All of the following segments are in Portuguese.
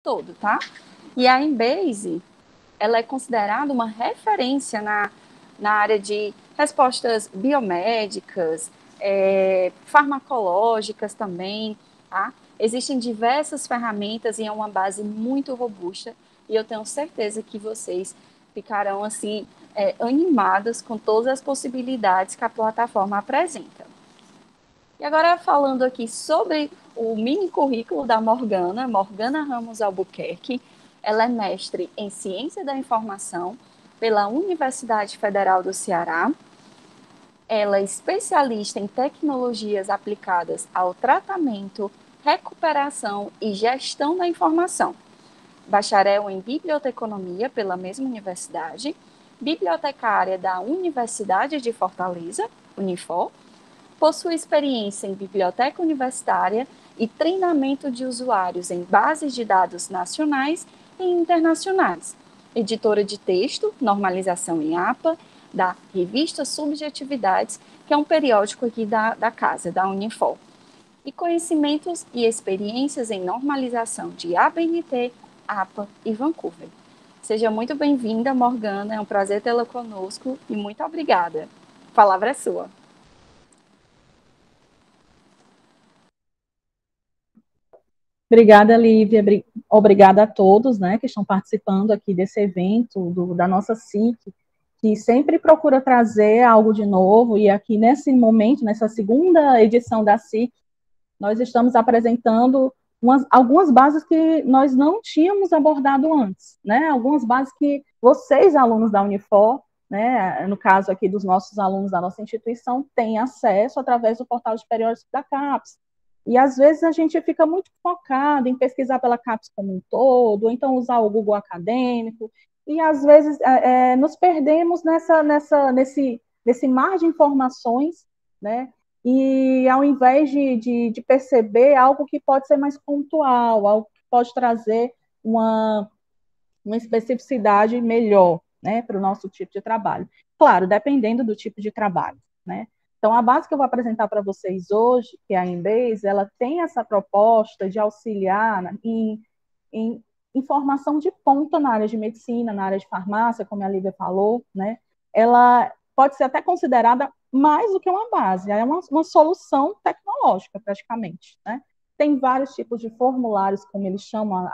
todo, tá? E a Embase, ela é considerada uma referência na área de respostas biomédicas, farmacológicas também, tá? Existem diversas ferramentas e é uma base muito robusta e eu tenho certeza que vocês ficarão assim animados com todas as possibilidades que a plataforma apresenta. E agora falando aqui sobre o mini currículo da Morgana, Morgana Ramos Albuquerque, ela é mestre em Ciência da Informação pela Universidade Federal do Ceará. Ela é especialista em tecnologias aplicadas ao tratamento, recuperação e gestão da informação. Bacharel em Biblioteconomia pela mesma universidade, bibliotecária da Universidade de Fortaleza, Unifor, possui experiência em biblioteca universitária e treinamento de usuários em bases de dados nacionais e internacionais. Editora de texto, normalização em APA, da revista Subjetividades, que é um periódico aqui da casa, da Unifor. E conhecimentos e experiências em normalização de ABNT, APA e Vancouver. Seja muito bem-vinda, Morgana, é um prazer tê-la conosco e muito obrigada. A palavra é sua. Obrigada, Lívia. Obrigada a todos, né, que estão participando aqui desse evento da nossa SIC, que sempre procura trazer algo de novo, e aqui nesse momento, nessa segunda edição da SIC, nós estamos apresentando algumas bases que nós não tínhamos abordado antes, né, algumas bases que vocês, alunos da Unifor, né, no caso aqui dos nossos alunos da nossa instituição, têm acesso através do portal de periódicos da CAPES. E às vezes a gente fica muito focado em pesquisar pela CAPES como um todo, ou então usar o Google Acadêmico, e às vezes nos perdemos nesse mar de informações, né? E ao invés de perceber algo que pode ser mais pontual, algo que pode trazer uma especificidade melhor, né, para o nosso tipo de trabalho. Claro, dependendo do tipo de trabalho, né? Então, a base que eu vou apresentar para vocês hoje, que é a Embase, ela tem essa proposta de auxiliar em informação de ponta na área de medicina, na área de farmácia, como a Lívia falou, né? Ela pode ser até considerada mais do que uma base, é uma solução tecnológica, praticamente, né? Tem vários tipos de formulários, como eles chamam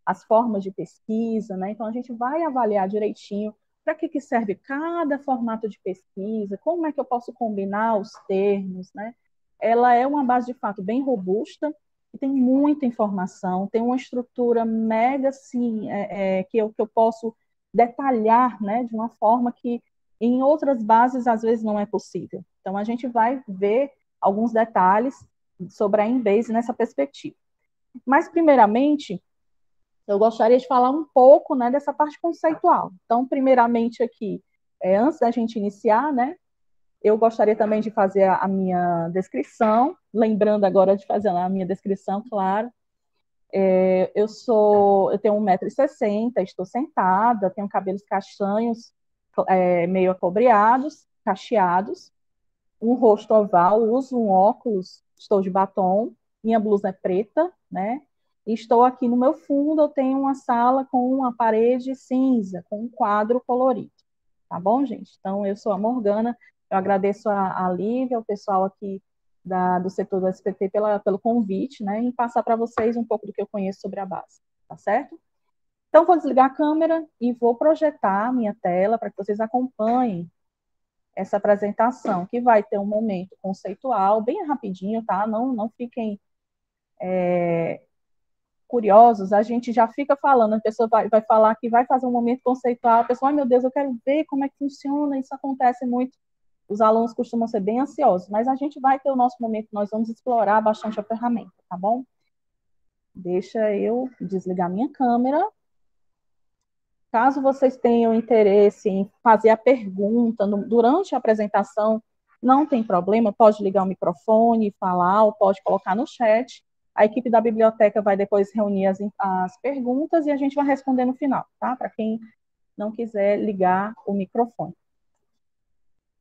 as formas de pesquisa, né? Então, a gente vai avaliar direitinho para que serve cada formato de pesquisa, como é que eu posso combinar os termos, né? Ela é uma base, de fato, bem robusta, e tem muita informação, tem uma estrutura mega, assim, que eu posso detalhar, né, de uma forma que em outras bases, às vezes, não é possível. Então, a gente vai ver alguns detalhes sobre a Embase nessa perspectiva. Mas, primeiramente, eu gostaria de falar um pouco, né, dessa parte conceitual. Então, primeiramente aqui, antes da gente iniciar, né, eu gostaria também de fazer a minha descrição, lembrando agora de fazer a minha descrição, claro. Eu tenho 1,60 m, estou sentada, tenho cabelos castanhos, meio acobreados, cacheados, um rosto oval, uso um óculos, estou de batom, minha blusa é preta, né? E estou aqui no meu fundo, eu tenho uma sala com uma parede cinza, com um quadro colorido. Tá bom, gente? Então, eu sou a Morgana, eu agradeço a Lívia, o pessoal aqui do setor do SPT pelo convite, né? E passar para vocês um pouco do que eu conheço sobre a base, tá certo? Então, vou desligar a câmera e vou projetar a minha tela para que vocês acompanhem essa apresentação, que vai ter um momento conceitual, bem rapidinho, tá? Não fiquem curiosos, a gente já fica falando, a pessoa vai falar que vai fazer um momento conceitual, a pessoa, ai meu Deus, eu quero ver como é que funciona, isso acontece muito, os alunos costumam ser bem ansiosos, mas a gente vai ter o nosso momento, nós vamos explorar bastante a ferramenta, tá bom? Deixa eu desligar minha câmera. Caso vocês tenham interesse em fazer a pergunta durante a apresentação, não tem problema, pode ligar o microfone, falar, ou pode colocar no chat. A equipe da biblioteca vai depois reunir as perguntas e a gente vai responder no final, tá? Para quem não quiser ligar o microfone.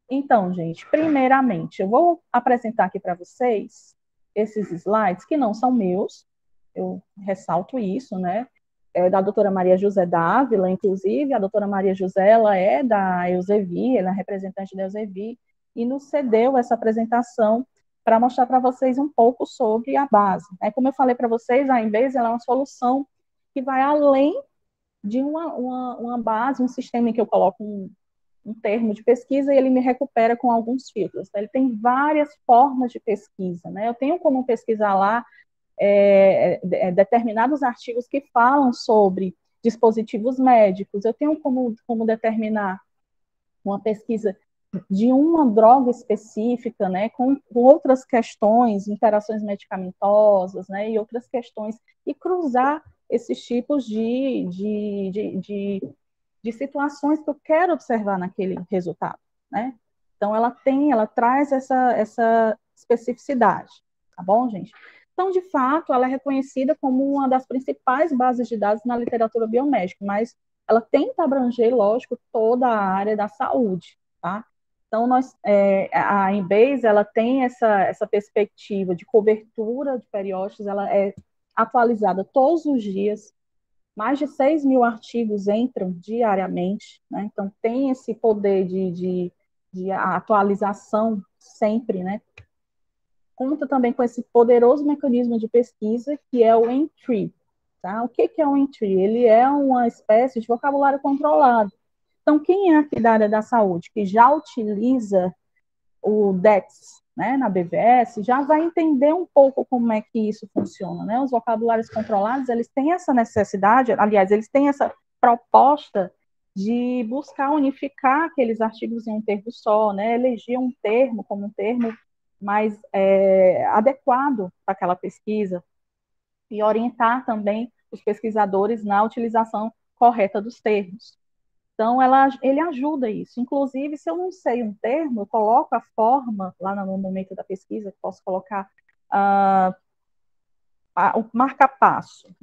Então, gente, primeiramente, eu vou apresentar aqui para vocês esses slides, que não são meus, eu ressalto isso, né? da doutora Maria José Dávila, inclusive, a doutora Maria José, ela é da Elsevier, ela é representante da Elsevier, e nos cedeu essa apresentação para mostrar para vocês um pouco sobre a base. Como eu falei para vocês, a Embase ela é uma solução que vai além de uma base, um sistema em que eu coloco um termo de pesquisa e ele me recupera com alguns filtros. Ele tem várias formas de pesquisa. Eu tenho como pesquisar lá determinados artigos que falam sobre dispositivos médicos, eu tenho como determinar uma pesquisa de uma droga específica, com outras questões, interações medicamentosas, e outras questões, e cruzar esses tipos de situações que eu quero observar naquele resultado, Então, ela traz essa especificidade, tá bom, gente? Então, de fato, ela é reconhecida como uma das principais bases de dados na literatura biomédica, mas ela tenta abranger, lógico, toda a área da saúde, tá? Então, a Embase, ela tem essa perspectiva de cobertura de periódicos, ela é atualizada todos os dias, mais de 6 mil artigos entram diariamente, Então, tem esse poder de atualização sempre, Conta também com esse poderoso mecanismo de pesquisa, que é o entry, tá? O que é o entry? Ele é uma espécie de vocabulário controlado. Então, quem é aqui da área da saúde que já utiliza o DEX, na BVS, já vai entender um pouco como é que isso funciona, Os vocabulários controlados, eles têm essa necessidade, aliás, eles têm essa proposta de buscar unificar aqueles artigos em um termo só, Eleger um termo como um termo mais adequado para aquela pesquisa e orientar também os pesquisadores na utilização correta dos termos. Então, ele ajuda isso. Inclusive, se eu não sei um termo, eu coloco a forma lá no momento da pesquisa, posso colocar o marca-passo,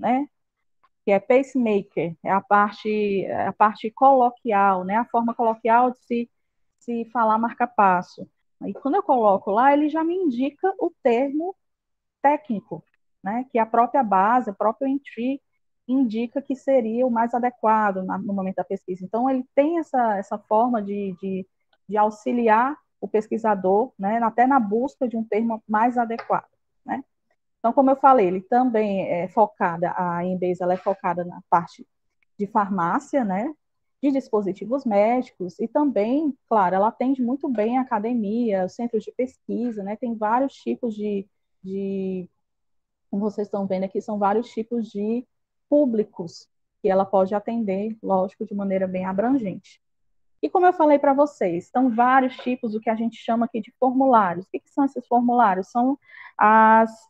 que é pacemaker, é a parte coloquial, a forma coloquial de se falar marca-passo. E quando eu coloco lá, ele já me indica o termo técnico, que a própria base, o próprio entry, indica que seria o mais adequado no momento da pesquisa. Então, ele tem essa forma de auxiliar o pesquisador, até na busca de um termo mais adequado, Então, como eu falei, ele também é focada, a Embase, ela é focada na parte de farmácia, de dispositivos médicos, e também, claro, ela atende muito bem a academia, centros de pesquisa, tem vários tipos como vocês estão vendo aqui, são vários tipos de públicos que ela pode atender, lógico, de maneira bem abrangente. E como eu falei para vocês, são vários tipos do que a gente chama aqui de formulários. O que são esses formulários? São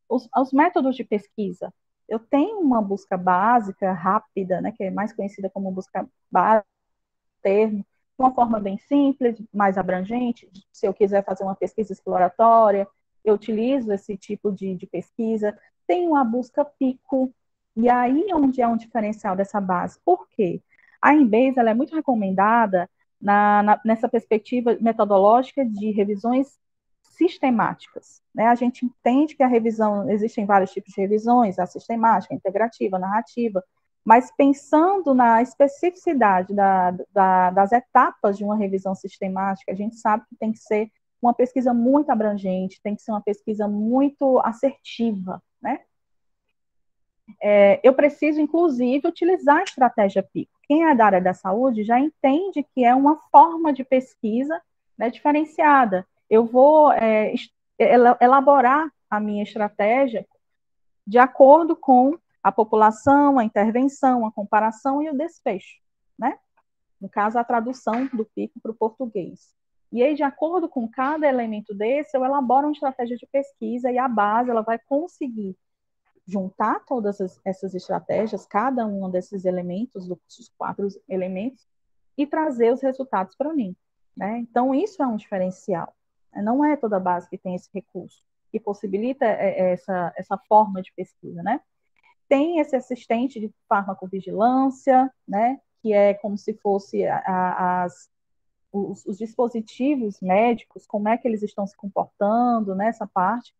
os métodos de pesquisa. Eu tenho uma busca básica, rápida, que é mais conhecida como busca básica, termo, de uma forma bem simples, mais abrangente. Se eu quiser fazer uma pesquisa exploratória, eu utilizo esse tipo de pesquisa. Tem uma busca pico, e aí onde é um diferencial dessa base. Por quê? A Embase ela é muito recomendada nessa perspectiva metodológica de revisões sistemáticas. A gente entende que a revisão, existem vários tipos de revisões, a sistemática, a integrativa, a narrativa, mas pensando na especificidade das etapas de uma revisão sistemática, a gente sabe que tem que ser uma pesquisa muito abrangente, tem que ser uma pesquisa muito assertiva, eu preciso, inclusive, utilizar a estratégia PICO. Quem é da área da saúde já entende que é uma forma de pesquisa diferenciada. Eu vou elaborar a minha estratégia de acordo com a população, a intervenção, a comparação e o desfecho, No caso, a tradução do PICO para o português. E aí, de acordo com cada elemento desse, eu elaboro uma estratégia de pesquisa e a base ela vai conseguir juntar todas essas estratégias, cada um desses elementos, dos 4 elementos, e trazer os resultados para mim. Então, isso é um diferencial. Não é toda base que tem esse recurso, que possibilita essa forma de pesquisa, Tem esse assistente de farmacovigilância, que é como se fosse os dispositivos médicos, como é que eles estão se comportando nessa parte.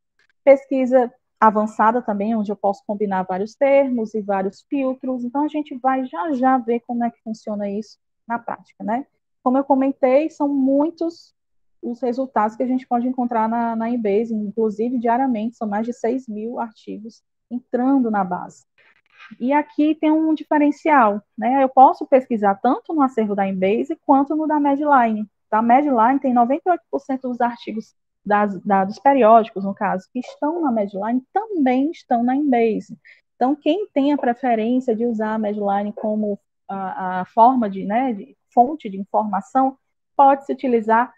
Pesquisa avançada também, onde eu posso combinar vários termos e vários filtros. Então, a gente vai já já ver como é que funciona isso na prática, né? Como eu comentei, são muitos os resultados que a gente pode encontrar na Embase, inclusive diariamente, são mais de 6 mil artigos entrando na base. E aqui tem um diferencial, né? Eu posso pesquisar tanto no acervo da Embase quanto no da Medline. Da Medline tem 98% dos artigos dos periódicos, no caso, que estão na Medline, também estão na Embase. Então, quem tem a preferência de usar a Medline como a forma de fonte de informação, pode se utilizar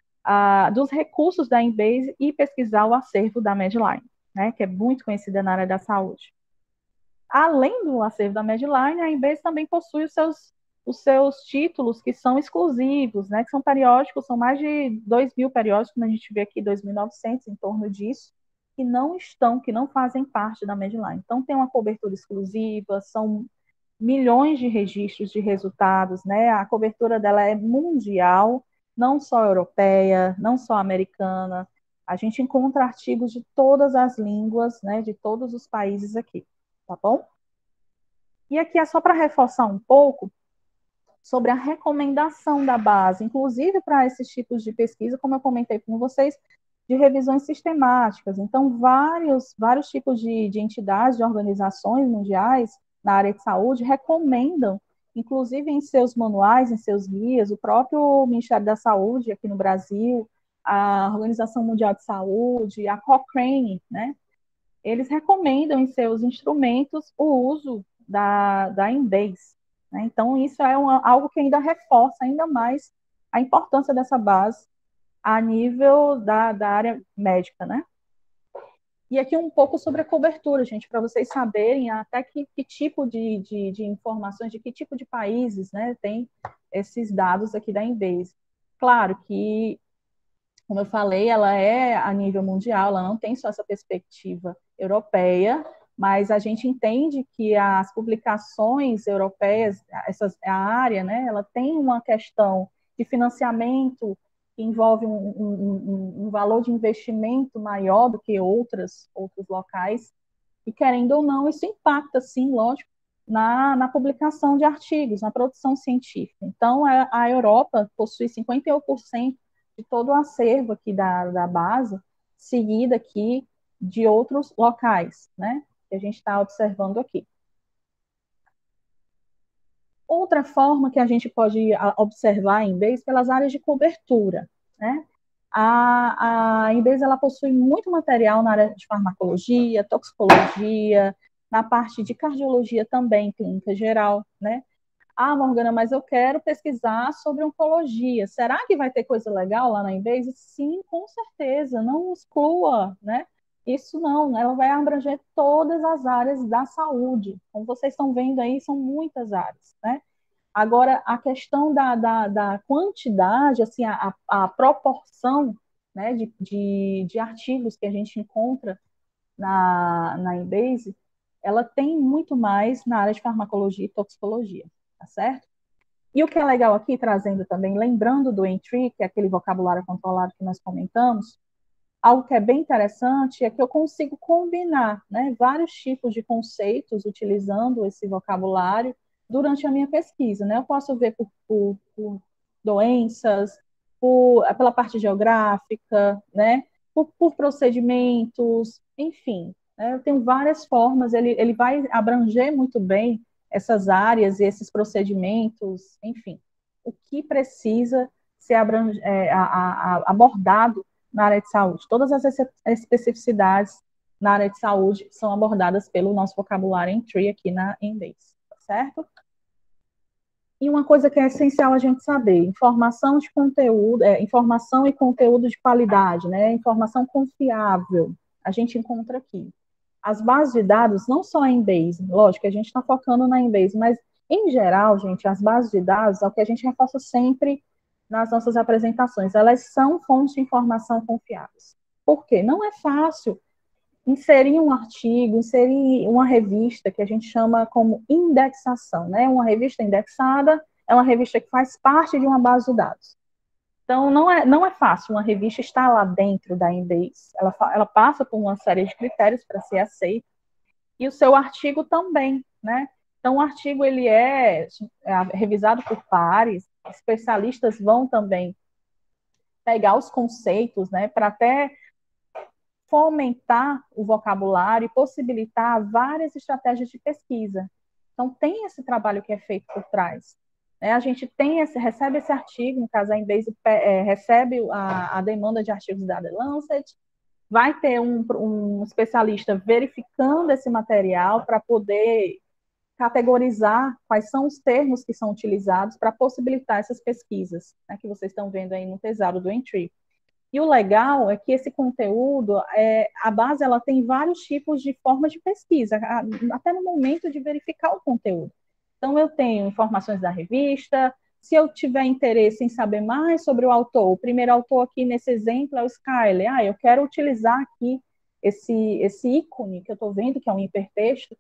dos recursos da Embase e pesquisar o acervo da Medline, né? Que é muito conhecida na área da saúde. Além do acervo da Medline, a Embase também possui os seus títulos que são exclusivos, né, que são periódicos, são mais de 2 mil periódicos, como a gente vê aqui, 2.900 em torno disso, que não fazem parte da Medline. Então, tem uma cobertura exclusiva, são milhões de registros de resultados, né, a cobertura dela é mundial, não só europeia, não só americana, a gente encontra artigos de todas as línguas, né, de todos os países aqui, tá bom? E aqui é só para reforçar um pouco sobre a recomendação da base, inclusive para esses tipos de pesquisa, como eu comentei com vocês, de revisões sistemáticas. Então, vários tipos de entidades, de organizações mundiais na área de saúde recomendam, inclusive em seus manuais, em seus guias, o próprio Ministério da Saúde aqui no Brasil, a Organização Mundial de Saúde, a Cochrane, né? Eles recomendam em seus instrumentos o uso da Embase, né? Então, isso é algo que ainda reforça ainda mais a importância dessa base a nível da área médica, né? E aqui um pouco sobre a cobertura, gente, para vocês saberem até que tipo de informações, de que tipo de países, né, tem esses dados aqui da Embase. Claro que, como eu falei, ela é a nível mundial, ela não tem só essa perspectiva europeia, mas a gente entende que as publicações europeias, a área, né, ela tem uma questão de financiamento que envolve um valor de investimento maior do que outros locais, e querendo ou não, isso impacta, sim, lógico, na publicação de artigos, na produção científica. Então, a Europa possui 51% de todo o acervo aqui da base, seguida aqui de outros locais, né, que a gente está observando aqui. Outra forma que a gente pode observar a Embase pelas áreas de cobertura, né? A Embase ela possui muito material na área de farmacologia, toxicologia, na parte de cardiologia também, clínica geral, né? Ah, Morgana, mas eu quero pesquisar sobre oncologia. Será que vai ter coisa legal lá na Embase? Sim, com certeza. Não exclua, né? Isso não, né? Ela vai abranger todas as áreas da saúde. Como vocês estão vendo aí, são muitas áreas, né? Agora, a questão da quantidade, assim, a proporção, né, de artigos que a gente encontra na Embase, ela tem muito mais na área de farmacologia e toxicologia, tá certo? E o que é legal aqui, trazendo também, lembrando do entry, que é aquele vocabulário controlado que nós comentamos, algo que é bem interessante é que eu consigo combinar, né, vários tipos de conceitos utilizando esse vocabulário durante a minha pesquisa, né? Eu posso ver por doenças, pela parte geográfica, né? Por procedimentos, enfim, né? Eu tenho várias formas, ele vai abranger muito bem essas áreas e esses procedimentos, enfim, o que precisa ser abordado na área de saúde. Todas as especificidades na área de saúde são abordadas pelo nosso vocabulário em Tree aqui na Embase, tá certo? E uma coisa que é essencial a gente saber, informação de conteúdo, informação e conteúdo de qualidade, né? Informação confiável, a gente encontra aqui. As bases de dados, não só a Embase, lógico que a gente está focando na Embase, mas em geral, gente, as bases de dados é o que a gente reforça sempre nas nossas apresentações, elas são fontes de informação confiáveis. Por quê? Não é fácil inserir um artigo, inserir uma revista que a gente chama como indexação, né? Uma revista indexada é uma revista que faz parte de uma base de dados. Então, não é fácil uma revista estar lá dentro da Embase. Ela passa por uma série de critérios para ser aceita, e o seu artigo também, né? Então, o artigo ele é revisado por pares, especialistas vão também pegar os conceitos, né, para até fomentar o vocabulário e possibilitar várias estratégias de pesquisa. Então, tem esse trabalho que é feito por trás. A gente recebe esse artigo, no caso, a Embase recebe a demanda de artigos da The Lancet, vai ter um especialista verificando esse material para poder categorizar quais são os termos que são utilizados para possibilitar essas pesquisas, né, que vocês estão vendo aí no tesouro do Entry. E o legal é que esse conteúdo, a base ela tem vários tipos de formas de pesquisa, até no momento de verificar o conteúdo. Então, eu tenho informações da revista, se eu tiver interesse em saber mais sobre o autor, o primeiro autor aqui nesse exemplo é o Skyler, eu quero utilizar aqui esse ícone que eu estou vendo, que é um hipertexto,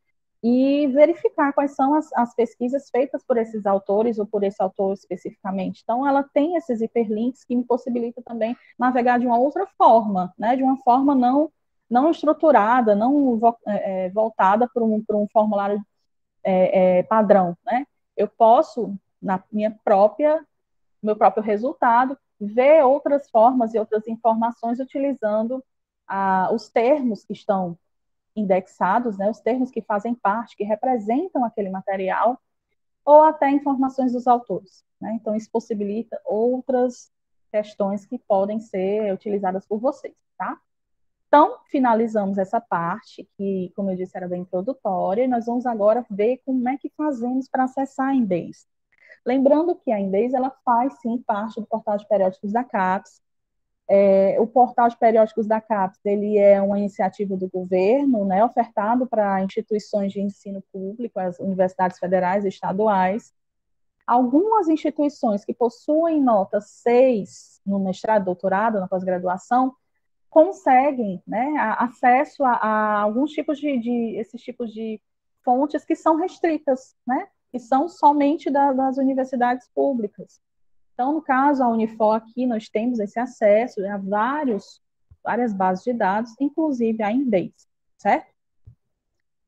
e verificar quais são as pesquisas feitas por esses autores ou por esse autor especificamente. Então, ela tem esses hiperlinks que me possibilitam também navegar de uma outra forma, né? De uma forma não estruturada, não voltada para um formulário padrão, né? Eu posso, na meu próprio resultado, ver outras formas e outras informações utilizando os termos que estão indexados, né, os termos que fazem parte, que representam aquele material, ou até informações dos autores. Né? Então, isso possibilita outras questões que podem ser utilizadas por vocês, tá? Então, finalizamos essa parte, que, como eu disse, era bem introdutória, e nós vamos agora ver como é que fazemos para acessar a Embase. Lembrando que a Embase, ela faz, sim, parte do portal de periódicos da CAPES. O portal de periódicos da CAPES, ele é uma iniciativa do governo, né, ofertado para instituições de ensino público, as universidades federais e estaduais. Algumas instituições que possuem nota 6 no mestrado, doutorado, na pós-graduação, conseguem, né, acesso a alguns tipos esses tipos de fontes que são restritas, né, que são somente das universidades públicas. Então, no caso, a Unifor aqui, nós temos esse acesso a várias bases de dados, inclusive a Embase, certo?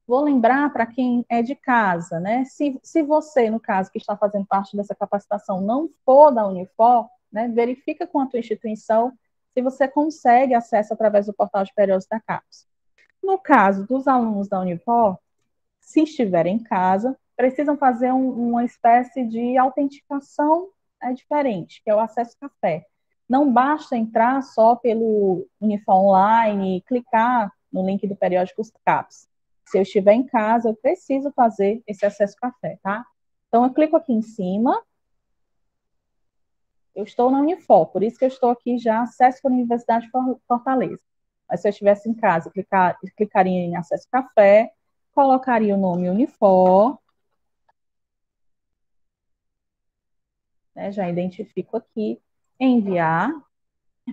Vou lembrar para quem é de casa, né? Se você, no caso, que está fazendo parte dessa capacitação, não for da Unifor, né, verifica com a tua instituição se você consegue acesso através do portal de periódicos da CAPES. No caso dos alunos da Unifor, se estiverem em casa, precisam fazer uma espécie de autenticação diferente, que é o acesso café. Não basta entrar só pelo Unifor Online e clicar no link do periódico CAPES. Se eu estiver em casa, eu preciso fazer esse acesso café, tá? Então, eu clico aqui em cima. Eu estou na Unifor, por isso que eu estou aqui já, acesso para a Universidade de Fortaleza. Mas se eu estivesse em casa, clicaria em acesso café, colocaria o nome Unifor, né, já identifico aqui, enviar.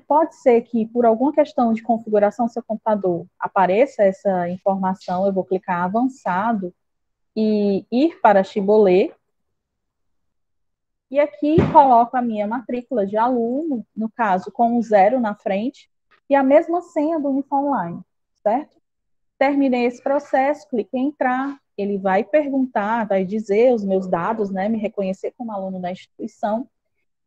Pode ser que, por alguma questão de configuração do seu computador, apareça essa informação, eu vou clicar avançado e ir para Chibolê. E aqui coloco a minha matrícula de aluno, no caso, com um 0 na frente, e a mesma senha do Unifor Online, certo? Terminei esse processo, clico em entrar, ele vai perguntar, vai dizer os meus dados, né, me reconhecer como aluno da instituição,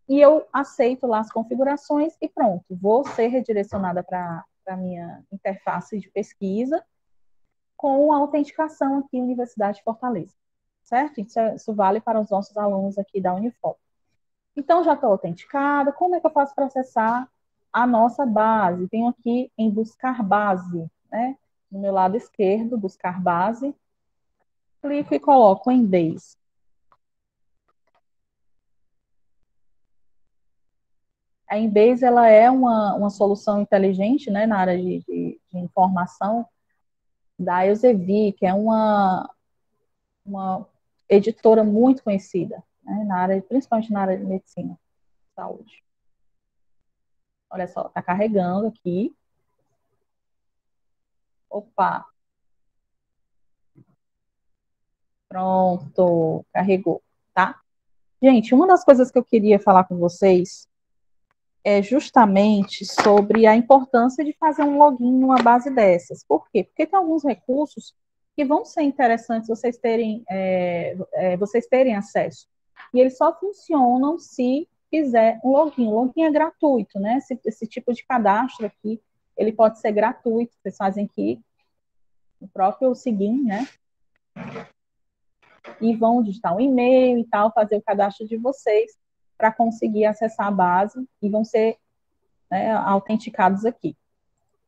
e eu aceito lá as configurações e pronto, vou ser redirecionada para a minha interface de pesquisa com a autenticação aqui na Universidade de Fortaleza, certo? Isso vale para os nossos alunos aqui da Unifor. Então, já estou autenticada, como é que eu faço para acessar a nossa base? Venho aqui em buscar base, né? No meu lado esquerdo, buscar base, clico e coloco em Base. A Embase ela é uma solução inteligente, né, na área de informação da Elsevier, que é uma editora muito conhecida, né, principalmente na área de medicina, saúde. Olha só, está carregando aqui. Opa! Pronto, carregou, tá? Gente, uma das coisas que eu queria falar com vocês é justamente sobre a importância de fazer um login numa base dessas. Por quê? Porque tem alguns recursos que vão ser interessantes vocês terem acesso. E eles só funcionam se fizer um login. O login é gratuito, né? Esse tipo de cadastro aqui, ele pode ser gratuito. Vocês fazem aqui no próprio Sigin, né? E vão digitar um e-mail e tal, fazer o cadastro de vocês para conseguir acessar a base e vão ser, né, autenticados aqui.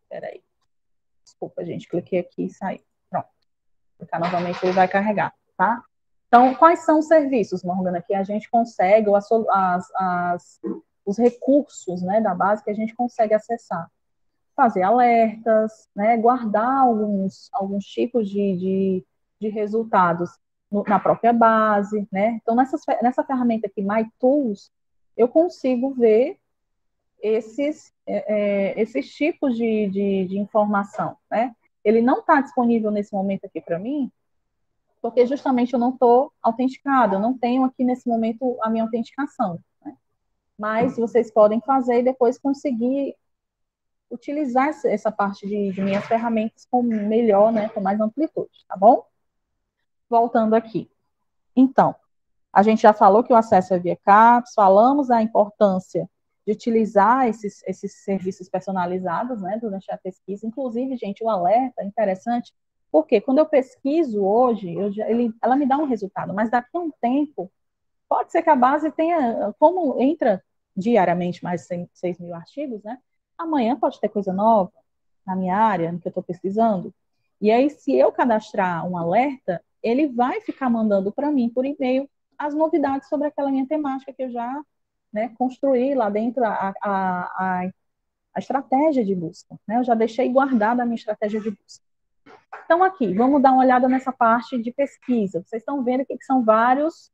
Espera aí. Desculpa, gente, cliquei aqui e saí. Pronto. Clicar novamente, ele vai carregar, tá? Então, quais são os serviços, Morgana, que a gente consegue, ou os recursos, né, da base que a gente consegue acessar? Fazer alertas, né, guardar alguns tipos de resultados na própria base, né? Então, nessa ferramenta aqui, My Tools, eu consigo ver esses tipos de informação, né? Ele não está disponível nesse momento aqui para mim, porque justamente eu não estou autenticada, eu não tenho aqui nesse momento a minha autenticação, né? Mas vocês podem fazer e depois conseguir utilizar essa parte de minhas ferramentas com melhor, né, com mais amplitude, tá bom? Voltando aqui. Então, a gente já falou que o acesso é via CAPS, falamos a importância de utilizar esses serviços personalizados, né, durante a pesquisa. Inclusive, gente, o alerta é interessante, porque quando eu pesquiso hoje, ela me dá um resultado, mas daqui a um tempo, pode ser que a base tenha, como entra diariamente mais 6 mil artigos, né, amanhã pode ter coisa nova na minha área, no que eu estou pesquisando. E aí, se eu cadastrar um alerta, ele vai ficar mandando para mim por e-mail as novidades sobre aquela minha temática que eu já, né, construí lá dentro a estratégia de busca. Né? Eu já deixei guardada a minha estratégia de busca. Então, aqui, vamos dar uma olhada nessa parte de pesquisa. Vocês estão vendo aqui que são várias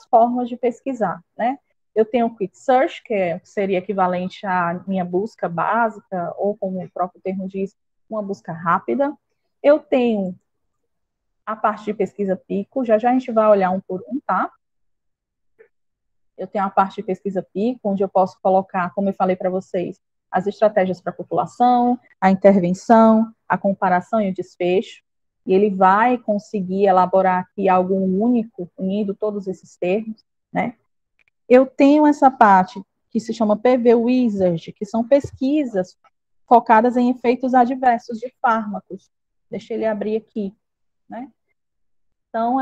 formas de pesquisar, né? Eu tenho o Quick Search, que seria equivalente à minha busca básica, ou como o próprio termo diz, uma busca rápida. Eu tenho a parte de pesquisa Pico, já a gente vai olhar um por um, tá? Eu tenho a parte de pesquisa Pico, onde eu posso colocar, como eu falei para vocês, as estratégias para a população, a intervenção, a comparação e o desfecho. E ele vai conseguir elaborar aqui algo único, unindo todos esses termos, né? Eu tenho essa parte que se chama PV Wizard, que são pesquisas focadas em efeitos adversos de fármacos. Deixa ele abrir aqui, né? Então,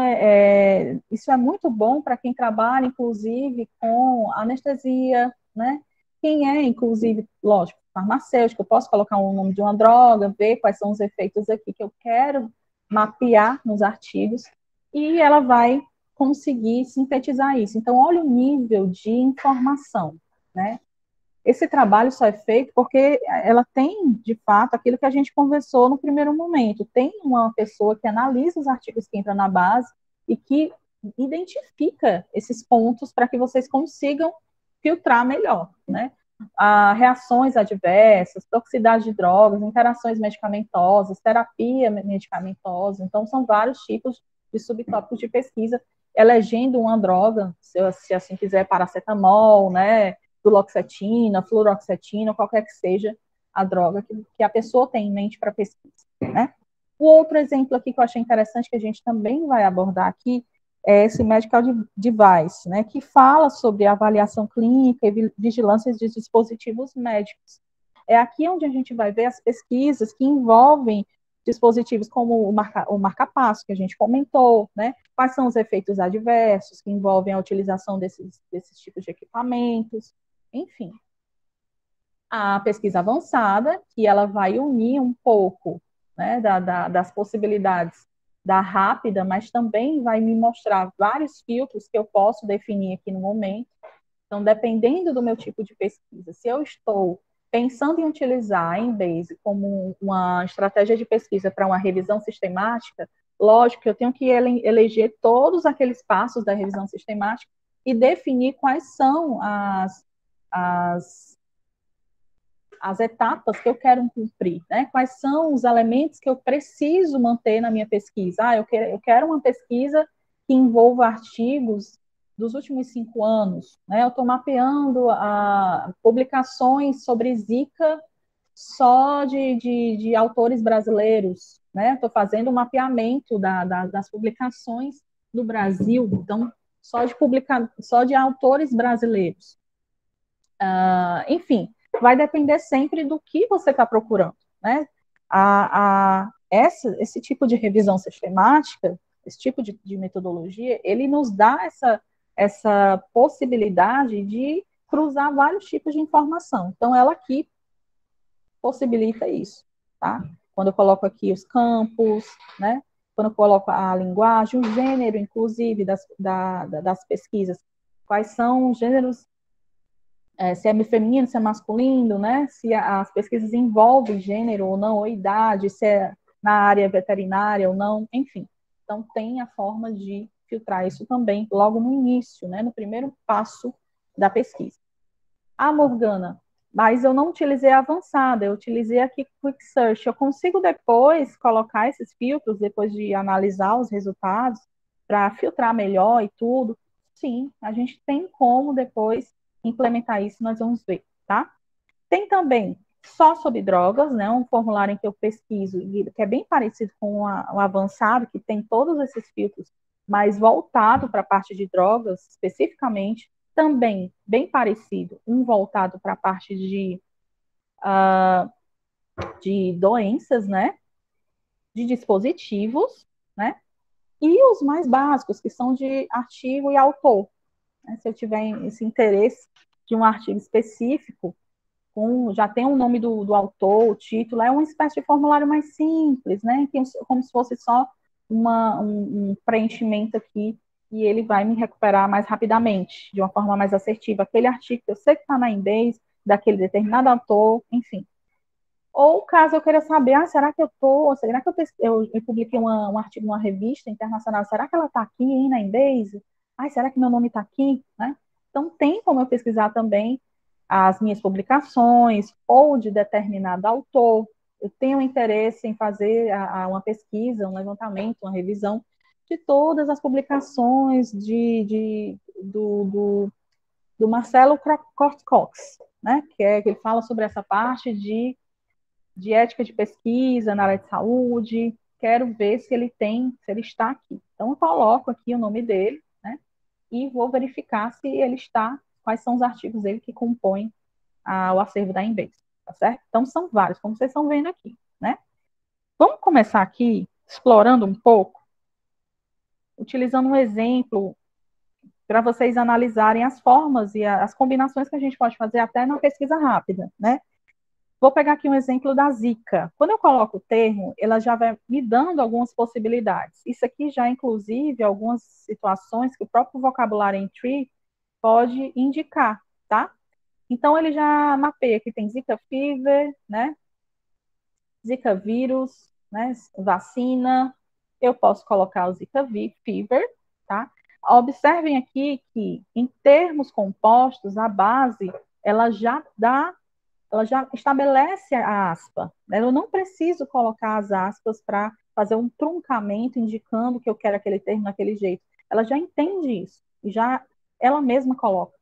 isso é muito bom para quem trabalha, inclusive, com anestesia, né? Quem é, inclusive, lógico, farmacêutico, eu posso colocar o nome de uma droga, ver quais são os efeitos aqui que eu quero mapear nos artigos, e ela vai conseguir sintetizar isso. Então, olha o nível de informação, né? Esse trabalho só é feito porque ela tem, de fato, aquilo que a gente conversou no primeiro momento. Tem uma pessoa que analisa os artigos que entram na base e que identifica esses pontos para que vocês consigam filtrar melhor, né? Reações adversas, toxicidade de drogas, interações medicamentosas, terapia medicamentosa. Então, são vários tipos de subtópicos de pesquisa, elegendo uma droga, se assim quiser, paracetamol, né? Duloxetina, fluoxetina, qualquer que seja a droga que a pessoa tem em mente para pesquisa, né? O outro exemplo aqui que eu achei interessante, que a gente também vai abordar aqui, é esse medical device, né, que fala sobre avaliação clínica e vigilância de dispositivos médicos. É aqui onde a gente vai ver as pesquisas que envolvem dispositivos como o marca-passo, que a gente comentou, né? Quais são os efeitos adversos que envolvem a utilização desses tipos de equipamentos, enfim. A pesquisa avançada, que ela vai unir um pouco, né, das possibilidades da rápida, mas também vai me mostrar vários filtros que eu posso definir aqui no momento. Então, dependendo do meu tipo de pesquisa, se eu estou pensando em utilizar a Embase como uma estratégia de pesquisa para uma revisão sistemática, lógico que eu tenho que eleger todos aqueles passos da revisão sistemática e definir quais são as etapas que eu quero cumprir, né? Quais são os elementos que eu preciso manter na minha pesquisa. Eu quero uma pesquisa que envolva artigos dos últimos 5 anos, né? Eu estou mapeando publicações sobre Zika só de autores brasileiros, né? Estou fazendo um mapeamento das publicações do Brasil, então, só de autores brasileiros. Enfim, vai depender sempre do que você está procurando, né? Esse tipo de revisão sistemática, esse tipo de metodologia, ele nos dá essa possibilidade de cruzar vários tipos de informação. Então, ela aqui possibilita isso, tá? Quando eu coloco aqui os campos, né? Quando eu coloco a linguagem, o gênero, inclusive, das pesquisas, quais são os gêneros, se é feminino, se é masculino, né? Se as pesquisas envolvem gênero ou não, ou idade, se é na área veterinária ou não, enfim. Então, tem a forma de filtrar isso também logo no início, né? No primeiro passo da pesquisa. Morgana, mas eu não utilizei a avançada, eu utilizei aqui Quick Search. Eu consigo depois colocar esses filtros, depois de analisar os resultados, para filtrar melhor e tudo? Sim, a gente tem como depois implementar isso, nós vamos ver, tá? Tem também só sobre drogas, né? Um formulário em que eu pesquiso, que é bem parecido com o avançado, que tem todos esses filtros, mas voltado para a parte de drogas especificamente, também bem parecido, um voltado para a parte de doenças, né? De dispositivos, né? E os mais básicos, que são de artigo e autor. Né? Se eu tiver esse interesse de um artigo específico, já tem o nome do autor, o título, é uma espécie de formulário mais simples, né? Como se fosse só um preenchimento aqui e ele vai me recuperar mais rapidamente, de uma forma mais assertiva. Aquele artigo que eu sei que está na Embase, daquele determinado autor, enfim. Ou caso eu queira saber, será que eu publiquei um artigo numa revista internacional, será que ela está aqui, hein, na Embase? Será que meu nome está aqui? Né? Então, tem como eu pesquisar também as minhas publicações ou de determinado autor. Eu tenho interesse em fazer uma pesquisa, um levantamento, uma revisão de todas as publicações do Marcelo Cox, né? Que ele fala sobre essa parte de ética de pesquisa na área de saúde, quero ver se ele está aqui. Então, eu coloco aqui o nome dele, né, e vou verificar se ele está, quais são os artigos dele que compõem o acervo da Embase, tá certo? Então, são vários, como vocês estão vendo aqui, né? Vamos começar aqui, explorando um pouco, utilizando um exemplo para vocês analisarem as formas e as combinações que a gente pode fazer até na pesquisa rápida, né? Vou pegar aqui um exemplo da Zika. Quando eu coloco o termo, ela já vai me dando algumas possibilidades. Isso aqui já, inclusive, algumas situações que o próprio vocabulário em Tree pode indicar, tá? Então, ele já mapeia que tem Zika fever, né? Zika vírus, né? Vacina. Eu posso colocar o Zika fever, tá? Observem aqui que, em termos compostos, a base, ela já estabelece a aspa. Né? Eu não preciso colocar as aspas para fazer um truncamento indicando que eu quero aquele termo daquele jeito. Ela já entende isso, e já ela mesma coloca.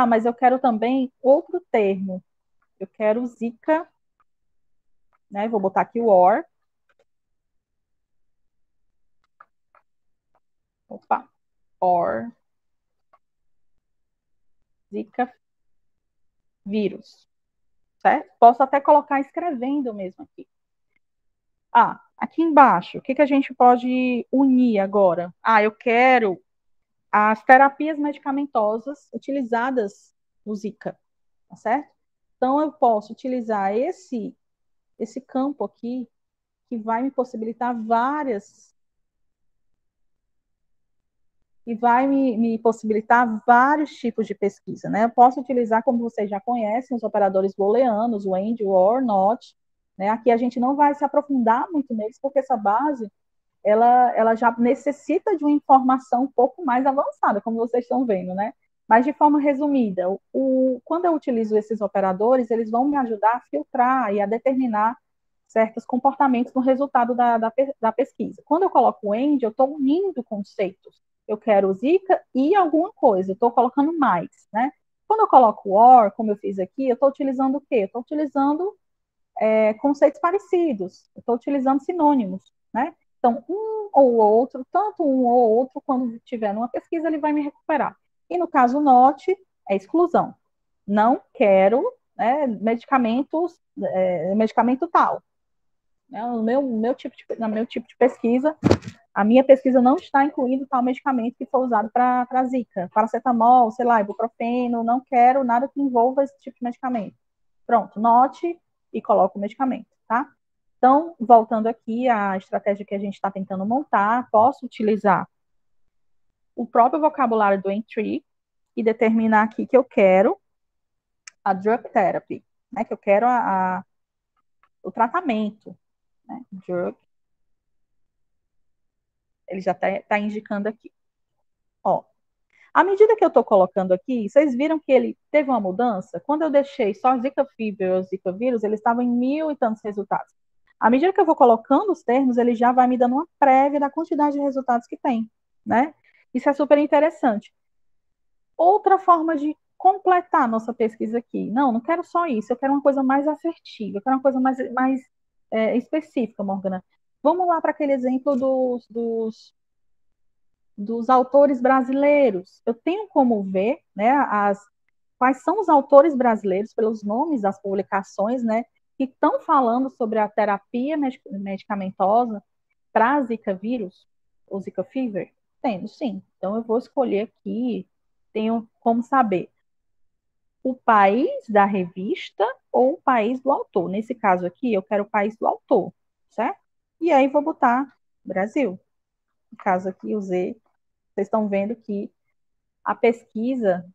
Mas eu quero também outro termo. Eu quero Zika, né? Vou botar aqui o OR. Opa, OR. Zika vírus, certo? Posso até colocar escrevendo mesmo aqui. Aqui embaixo, o que a gente pode unir agora? Eu quero as terapias medicamentosas utilizadas no Zika, tá certo? Então, eu posso utilizar esse campo aqui, que vai me possibilitar me possibilitar vários tipos de pesquisa, né? Eu posso utilizar, como vocês já conhecem, os operadores booleanos, o AND, o OR, NOT, né? Aqui a gente não vai se aprofundar muito neles, porque essa base, ela já necessita de uma informação um pouco mais avançada, como vocês estão vendo, né? Mas de forma resumida, quando eu utilizo esses operadores, eles vão me ajudar a filtrar e a determinar certos comportamentos no resultado da pesquisa. Quando eu coloco o AND, eu estou unindo conceitos. eu quero Zika e alguma coisa, eu estou colocando mais, né? Quando eu coloco or, como eu fiz aqui, eu estou utilizando o quê? Eu estou utilizando conceitos parecidos, eu estou utilizando sinônimos, né? Então, um ou outro, tanto um ou outro, quando tiver numa pesquisa, ele vai me recuperar. E no caso not, é exclusão. Não quero, né, medicamento tal. No meu tipo de pesquisa, a minha pesquisa não está incluindo tal medicamento que foi usado para Zika. Paracetamol, sei lá, ibuprofeno, não quero nada que envolva esse tipo de medicamento. Pronto, note e coloco o medicamento, tá? Então, voltando aqui à estratégia que a gente está tentando montar, posso utilizar o próprio vocabulário do Entry e determinar aqui que eu quero a drug therapy, né? Que eu quero o tratamento, né? Drug, ele já está indicando aqui. Ó, à medida que eu estou colocando aqui, vocês viram que ele teve uma mudança? Quando eu deixei só Zika fever ou Zika vírus, ele estava em 1.000 e tantos resultados. À medida que eu vou colocando os termos, ele já vai me dando uma prévia da quantidade de resultados que tem, né? Isso é super interessante. Outra forma de completar a nossa pesquisa aqui. Não quero só isso, eu quero uma coisa mais assertiva, eu quero uma coisa mais específica, Morgana. Vamos lá para aquele exemplo dos autores brasileiros. Eu tenho como ver, né, quais são os autores brasileiros, pelos nomes das publicações, né, que estão falando sobre a terapia medicamentosa para Zika vírus, ou Zika fever? Tenho, sim. Então, eu vou escolher aqui, tenho como saber o país da revista ou o país do autor. Nesse caso aqui, eu quero o país do autor, certo? E aí, vou botar Brasil. No caso aqui, usei. Vocês estão vendo que a pesquisa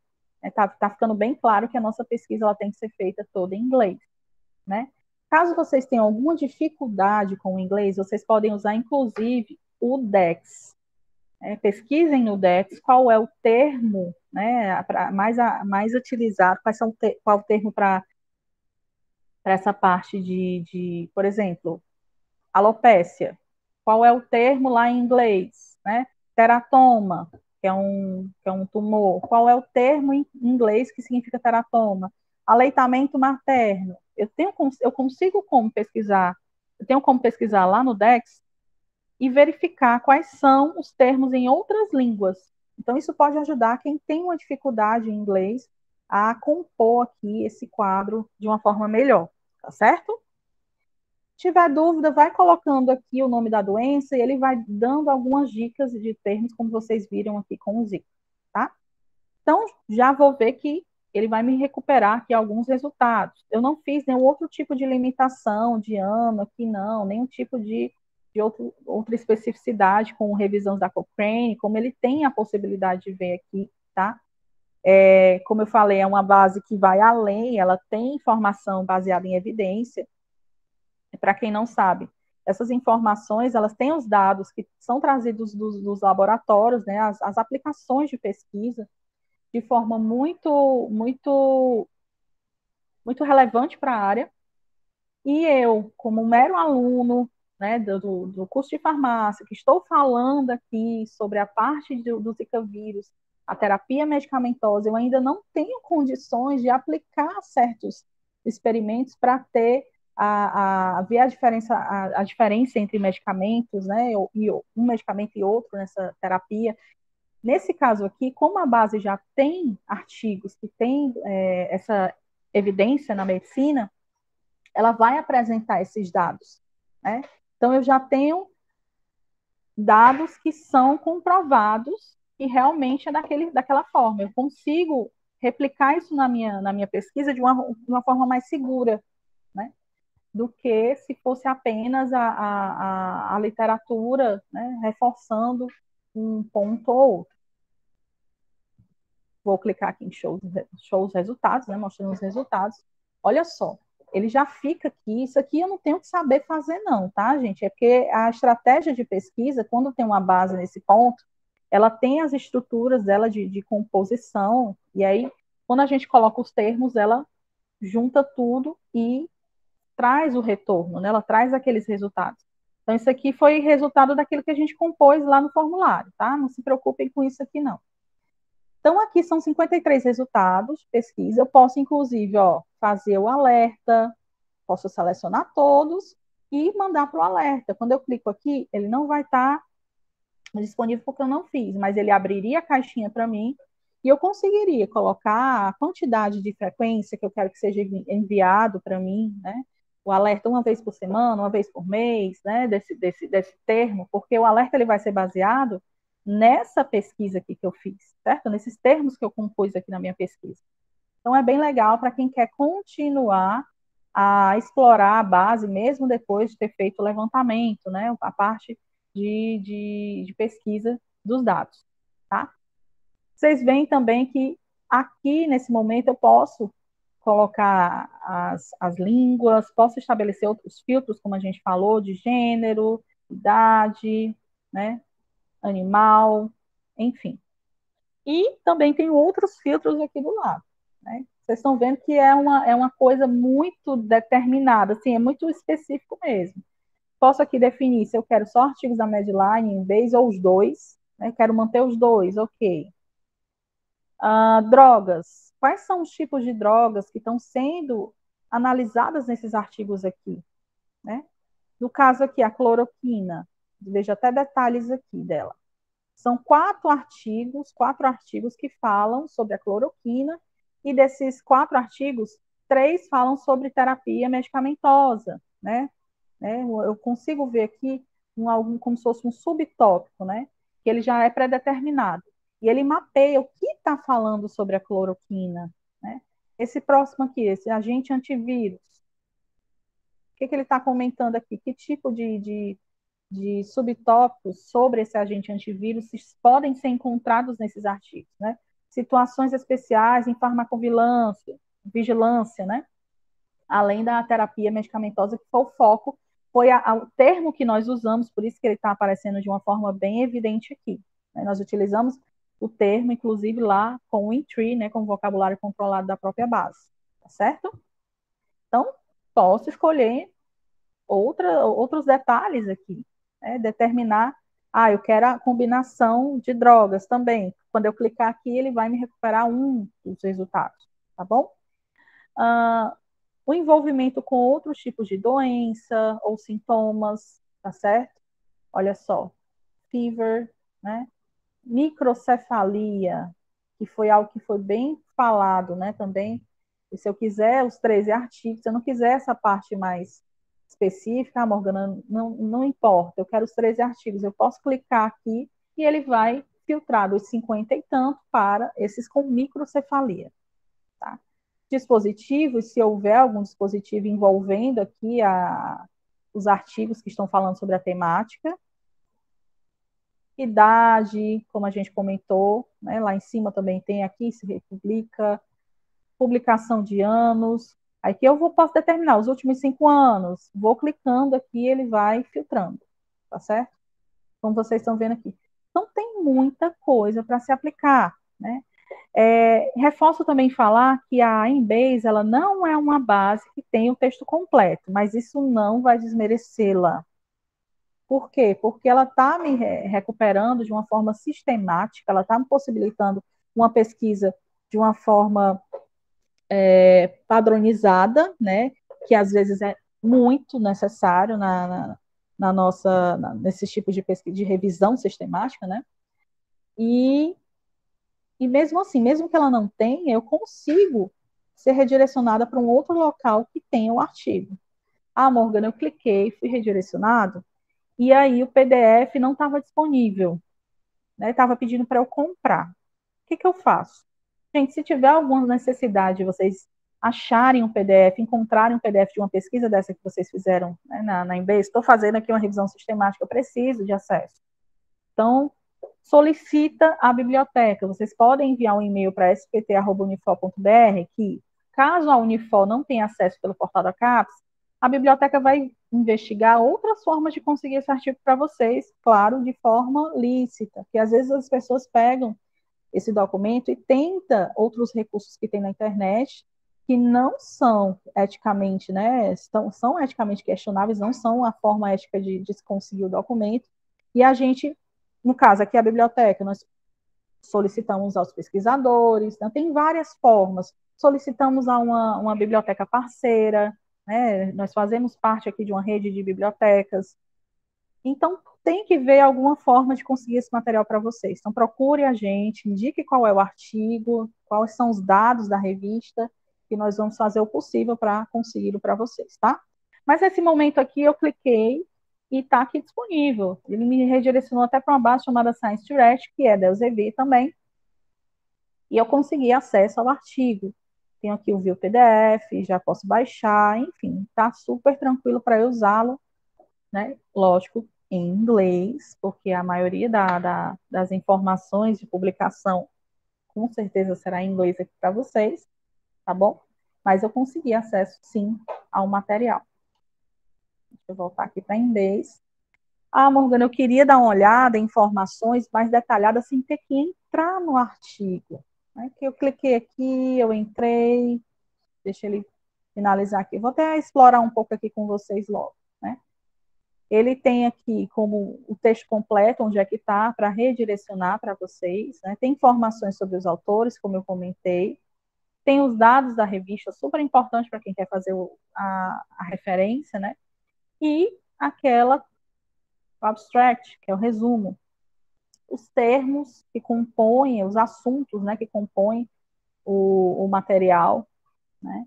tá ficando bem claro que a nossa pesquisa ela tem que ser feita toda em inglês, né? Caso vocês tenham alguma dificuldade com o inglês, vocês podem usar, inclusive, o DEX. Pesquisem no DEX qual é o termo, né, mais utilizado, qual é o termo para essa parte por exemplo, alopécia. Qual é o termo lá em inglês, né? Teratoma, que é um tumor. Qual é o termo em inglês que significa teratoma? Aleitamento materno. Eu consigo como pesquisar, eu tenho como pesquisar lá no DEX e verificar quais são os termos em outras línguas. Então, isso pode ajudar quem tem uma dificuldade em inglês a compor aqui esse quadro de uma forma melhor, tá certo? Tiver dúvida, vai colocando aqui o nome da doença e ele vai dando algumas dicas de termos, como vocês viram aqui com o Zika, tá? Então, já vou ver que ele vai me recuperar aqui alguns resultados. Eu não fiz nenhum outro tipo de limitação de ano aqui, não, nenhum tipo de outra especificidade com revisões da Cochrane, como ele tem a possibilidade de ver aqui, tá? Como eu falei, é uma base que vai além, ela tem informação baseada em evidência. Para quem não sabe, essas informações, elas têm os dados que são trazidos dos laboratórios, né, as aplicações de pesquisa, de forma muito relevante para a área. E eu, como um mero aluno, né, do curso de farmácia, que estou falando aqui sobre a parte do Zika vírus, a terapia medicamentosa, eu ainda não tenho condições de aplicar certos experimentos para ver a diferença entre medicamentos, né, e um medicamento e outro nessa terapia. Nesse caso aqui, como a base já tem artigos que têm essa evidência na medicina, ela vai apresentar esses dados, né? Então, eu já tenho dados que são comprovados e realmente é daquela forma. Eu consigo replicar isso na minha pesquisa de uma forma mais segura, né? Do que se fosse apenas a literatura, né, reforçando um ponto ou outro. Vou clicar aqui em show os resultados, né, mostrando os resultados. Olha só, ele já fica aqui. Isso aqui eu não tenho que saber fazer, não, tá, gente? É porque a estratégia de pesquisa, quando tem uma base nesse ponto, ela tem as estruturas dela de composição, e aí, quando a gente coloca os termos, ela junta tudo e traz o retorno, né? Ela traz aqueles resultados. Então, isso aqui foi resultado daquilo que a gente compôs lá no formulário, tá? Não se preocupem com isso aqui, não. Então, aqui são 53 resultados de pesquisa. Eu posso, inclusive, ó, fazer o alerta, posso selecionar todos e mandar para o alerta. Quando eu clico aqui, ele não vai estar disponível porque eu não fiz, mas ele abriria a caixinha para mim e eu conseguiria colocar a quantidade de frequência que eu quero que seja enviado para mim, né? O alerta uma vez por semana, uma vez por mês, né? Desse termo, porque o alerta ele vai ser baseado nessa pesquisa aqui que eu fiz, certo? Nesses termos que eu compus aqui na minha pesquisa. Então, é bem legal para quem quer continuar a explorar a base, mesmo depois de ter feito o levantamento, né? A parte de pesquisa dos dados, tá? Vocês veem também que aqui, nesse momento, eu posso colocar as línguas, posso estabelecer outros filtros, como a gente falou, de gênero, idade, né? Animal, enfim. E também tem outros filtros aqui do lado, né? Vocês estão vendo que é uma coisa muito determinada, assim, é muito específico mesmo. Posso aqui definir se eu quero só artigos da Medline em vez ou os dois, né? Quero manter os dois, ok. Drogas. Quais são os tipos de drogas que estão sendo analisadas nesses artigos aqui, né? No caso aqui, a cloroquina. Veja até detalhes aqui dela. São quatro artigos que falam sobre a cloroquina, e desses 4 artigos, 3 falam sobre terapia medicamentosa, né? Eu consigo ver aqui algum como se fosse um subtópico, né? Que ele já é pré-determinado. E ele mapeia o que está falando sobre a cloroquina, né? Esse próximo aqui, esse agente antivírus, o que ele está comentando aqui? Que tipo de subtópicos sobre esse agente antivírus podem ser encontrados nesses artigos, né? Situações especiais em farmacovigilância, vigilância, né? Além da terapia medicamentosa, que foi o foco, foi o termo que nós usamos, por isso que ele está aparecendo de uma forma bem evidente aqui, né? Nós utilizamos o termo, inclusive, lá com o Intree, né, com o vocabulário controlado da própria base, tá certo? Então, posso escolher outros detalhes aqui, né? Determinar, eu quero a combinação de drogas também. Quando eu clicar aqui, ele vai me recuperar um dos resultados, tá bom? O envolvimento com outros tipos de doença ou sintomas, tá certo? Olha só, fever, né? Microcefalia, que foi algo que foi bem falado, né, também. E se eu quiser os 13 artigos, se eu não quiser essa parte mais específica, Morgana, não importa, eu quero os 13 artigos, eu posso clicar aqui e ele vai filtrar dos 50 e tanto para esses com microcefalia, tá? Dispositivos, se houver algum dispositivo envolvendo aqui os artigos que estão falando sobre a temática. Idade, como a gente comentou, né? Lá em cima também tem aqui, se republica, publicação de anos. Aqui posso determinar os últimos 5 anos. Vou clicando aqui, ele vai filtrando, tá certo? Como vocês estão vendo aqui. Então, tem muita coisa para se aplicar, né? Reforço também falar que a Embase, ela não é uma base que tem o texto completo, mas isso não vai desmerecê-la. Por quê? Porque ela está me recuperando de uma forma sistemática, ela está me possibilitando uma pesquisa de uma forma padronizada, né? Que às vezes é muito necessário nesses tipos de pesquisa, de revisão sistemática, né? E mesmo assim, mesmo que ela não tenha, eu consigo ser redirecionada para um outro local que tenha o artigo. Morgana, eu cliquei, fui redirecionado, e aí o PDF não estava disponível, né? Estava pedindo para eu comprar. O que eu faço? Gente, se tiver alguma necessidade de vocês acharem um PDF, encontrarem um PDF de uma pesquisa dessa que vocês fizeram, né, na Embase, estou fazendo aqui uma revisão sistemática, eu preciso de acesso. Então, solicita a biblioteca. Vocês podem enviar um e-mail para spt@unifor.br, que, caso a Unifor não tenha acesso pelo portal da CAPES, a biblioteca vai investigar outras formas de conseguir esse artigo para vocês, claro, de forma lícita, porque às vezes as pessoas pegam esse documento e tenta outros recursos que tem na internet, que não são eticamente, né, são eticamente questionáveis, não são a forma ética de se conseguir o documento, e a gente, no caso aqui a biblioteca, nós solicitamos aos pesquisadores, né, tem várias formas, solicitamos a uma biblioteca parceira, né, nós fazemos parte aqui de uma rede de bibliotecas, então tem que ver alguma forma de conseguir esse material para vocês. Então procure a gente, indique qual é o artigo, quais são os dados da revista, que nós vamos fazer o possível para conseguir para vocês, tá? Mas nesse momento aqui eu cliquei e está aqui disponível. Ele me redirecionou até para uma base chamada Science Direct, que é da Elsevier também, e eu consegui acesso ao artigo. Tenho aqui o View PDF, já posso baixar, enfim, está super tranquilo para eu usá-lo, né? Lógico, em inglês, porque a maioria das informações de publicação com certeza será em inglês aqui para vocês, tá bom? Mas eu consegui acesso, sim, ao material. Deixa eu voltar aqui para inglês. Ah, Morgana, eu queria dar uma olhada em informações mais detalhadas sem ter que entrar no artigo. Né? Que eu cliquei aqui, eu entrei, deixa ele finalizar aqui. Vou até explorar um pouco aqui com vocês logo, né? Ele tem aqui como o texto completo, onde é que está, para redirecionar para vocês. Né? Tem informações sobre os autores, como eu comentei. Tem os dados da revista, super importante para quem quer fazer a referência, né? E aquela abstract, que é o resumo. Os termos que compõem, os assuntos, né, que compõem o material, né?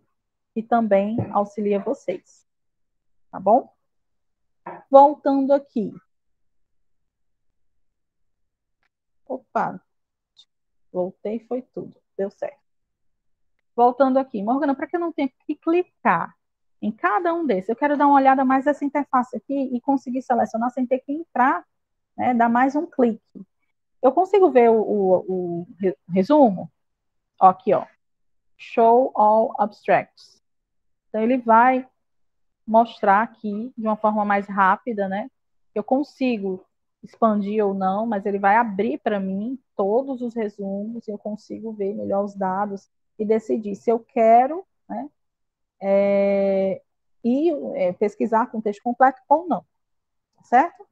E também auxilia vocês, tá bom? Voltando aqui. Opa, voltei, foi tudo, deu certo. Voltando aqui, Morgana, para que eu não tenha que clicar em cada um desses, eu quero dar uma olhada mais nessa interface aqui e conseguir selecionar sem ter que entrar, né, dar mais um clique. Eu consigo ver o resumo? Ó, aqui, ó. Show all abstracts. Então, ele vai mostrar aqui de uma forma mais rápida, né? Eu consigo expandir ou não, mas ele vai abrir para mim todos os resumos, eu consigo ver melhor os dados e decidir se eu quero, né, pesquisar com texto completo ou não, certo?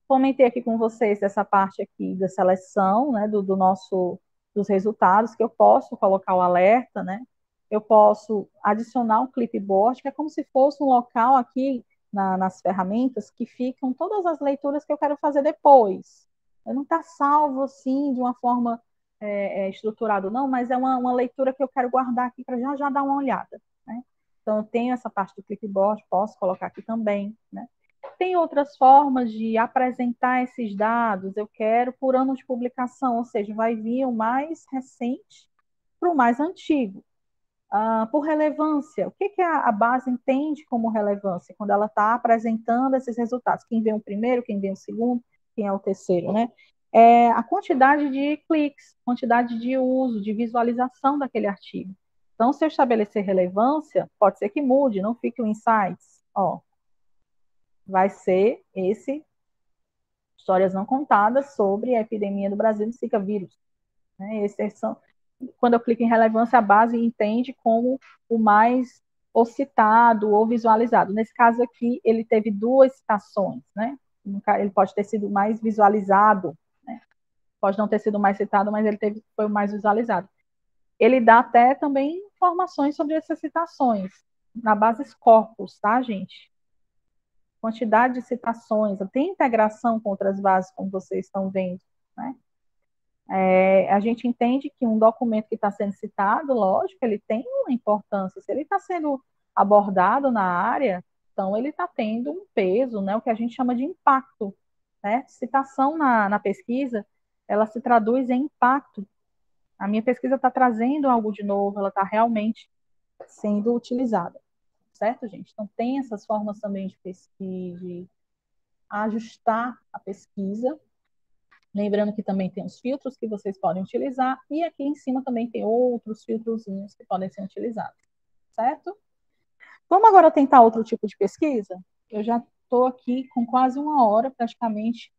Comentei aqui com vocês dessa parte aqui da seleção, né, dos resultados, que eu posso colocar o alerta, né, eu posso adicionar um clipboard, que é como se fosse um local aqui nas ferramentas que ficam todas as leituras que eu quero fazer depois. Não está salvo assim de uma forma estruturada, não, mas é uma leitura que eu quero guardar aqui para já dar uma olhada, né? Então eu tenho essa parte do clipboard, posso colocar aqui também, né? Tem outras formas de apresentar esses dados, eu quero por ano de publicação, ou seja, vai vir o mais recente para o mais antigo. Por relevância, o que a base entende como relevância quando ela está apresentando esses resultados? Quem vem o primeiro, quem vem o segundo, quem é o terceiro, né? A quantidade de cliques, quantidade de uso, de visualização daquele artigo. Então, se eu estabelecer relevância, pode ser que mude, não fique o insights, ó, vai ser esse Histórias Não Contadas sobre a epidemia do Brasil do Zika vírus. Né? Quando eu clico em relevância, a base entende como o mais ou citado ou visualizado. Nesse caso aqui, ele teve duas citações, né? Ele pode ter sido mais visualizado, né? Pode não ter sido mais citado, mas foi o mais visualizado. Ele dá até também informações sobre essas citações, na base Scopus, tá, gente? Quantidade de citações, tem integração com outras bases, como vocês estão vendo, né? A gente entende que um documento que está sendo citado, lógico, ele tem uma importância. Se ele está sendo abordado na área, então ele está tendo um peso, né, o que a gente chama de impacto. Né? Citação na pesquisa, ela se traduz em impacto. A minha pesquisa está trazendo algo de novo, ela está realmente sendo utilizada. Certo, gente? Então, tem essas formas também de pesquisa, de ajustar a pesquisa. Lembrando que também tem os filtros que vocês podem utilizar, e aqui em cima também tem outros filtrozinhos que podem ser utilizados, certo? Vamos agora tentar outro tipo de pesquisa? Eu já estou aqui com quase uma hora, praticamente,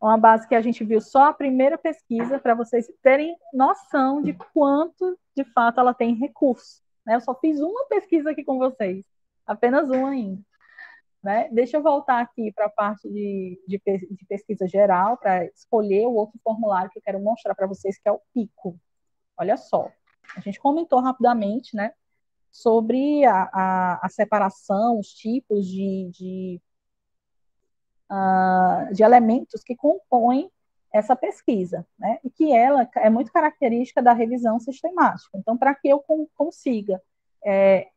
Uma base que a gente viu só a primeira pesquisa, para vocês terem noção de quanto, de fato, ela tem recurso. Né? Eu só fiz uma pesquisa aqui com vocês, apenas uma ainda. Né? Deixa eu voltar aqui para a parte de pesquisa geral, para escolher o outro formulário que eu quero mostrar para vocês, que é o PICO. Olha só, a gente comentou rapidamente, né, sobre a separação, os tipos de elementos que compõem essa pesquisa, né, e que ela é muito característica da revisão sistemática. Então, para que eu consiga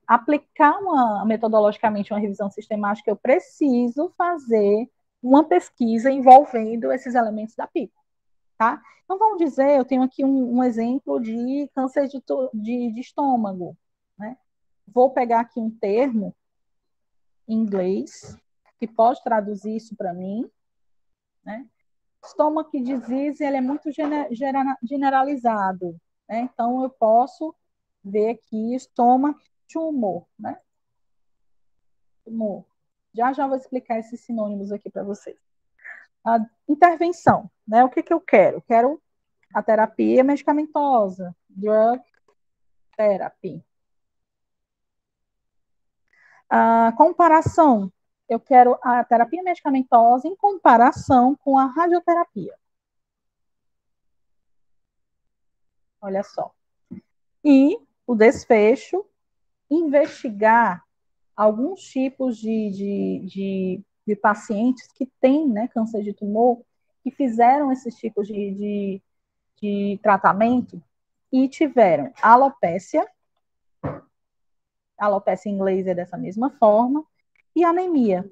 aplicar metodologicamente uma revisão sistemática, eu preciso fazer uma pesquisa envolvendo esses elementos da PICO. Tá? Então, vamos dizer, eu tenho aqui um exemplo de câncer de estômago. Né? Vou pegar aqui um termo em inglês, que pode traduzir isso para mim. Né? Stomach disease, ele é muito generalizado. Né? Então, eu posso ver aqui stomach tumor. Né? Tumor. Já vou explicar esses sinônimos aqui para vocês. A intervenção. Né? O que eu quero? Quero a terapia medicamentosa, drug therapy. A comparação, eu quero a terapia medicamentosa em comparação com a radioterapia. Olha só. E o desfecho, investigar alguns tipos de pacientes que têm, né, câncer de tumor, que fizeram esses tipos de tratamento e tiveram alopecia em inglês é dessa mesma forma, e anemia.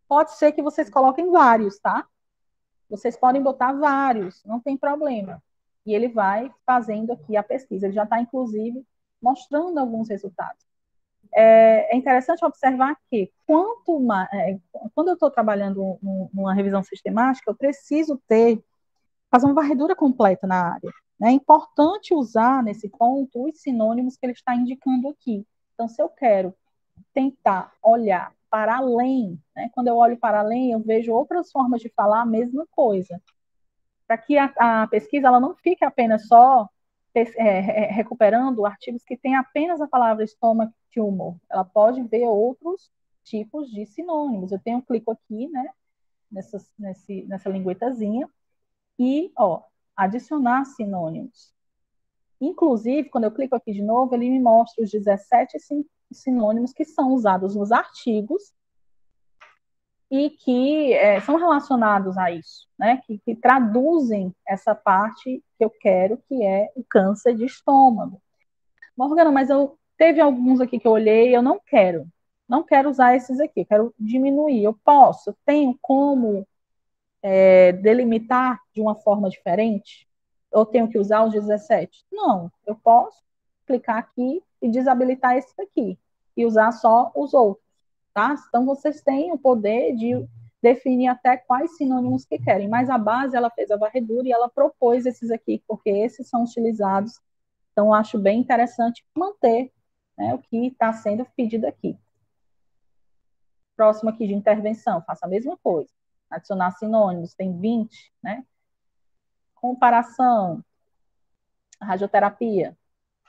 Pode ser que vocês coloquem vários, tá? Vocês podem botar vários, não tem problema. E ele vai fazendo aqui a pesquisa. Ele já está, inclusive, mostrando alguns resultados. É interessante observar que, quando eu estou trabalhando numa revisão sistemática, eu preciso fazer uma varredura completa na área. É importante usar, nesse ponto, os sinônimos que ele está indicando aqui. Então, se eu quero tentar olhar para além, né? Quando eu olho para além, eu vejo outras formas de falar a mesma coisa. Para que a pesquisa ela não fique apenas só recuperando artigos que têm apenas a palavra stomach tumor. Ela pode ver outros tipos de sinônimos. Eu tenho um clique aqui, né, nessa linguetazinha, e adicionar sinônimos. Inclusive, quando eu clico aqui de novo, ele me mostra os 17 sinônimos que são usados nos artigos e que são relacionados a isso, né? Que traduzem essa parte que eu quero, que é o câncer de estômago. Morgana, mas teve alguns aqui que eu olhei, eu não quero usar esses aqui, quero diminuir. Eu posso, tenho como delimitar de uma forma diferente? Eu tenho que usar os 17? Não, eu posso clicar aqui e desabilitar esse daqui e usar só os outros, tá? Então, vocês têm o poder de definir até quais sinônimos que querem, mas a base, ela fez a varredura e ela propôs esses aqui, porque esses são utilizados, então, acho bem interessante manter, né, o que está sendo pedido aqui. Próximo aqui de intervenção, faça a mesma coisa. Adicionar sinônimos, tem 20, né? Comparação, radioterapia,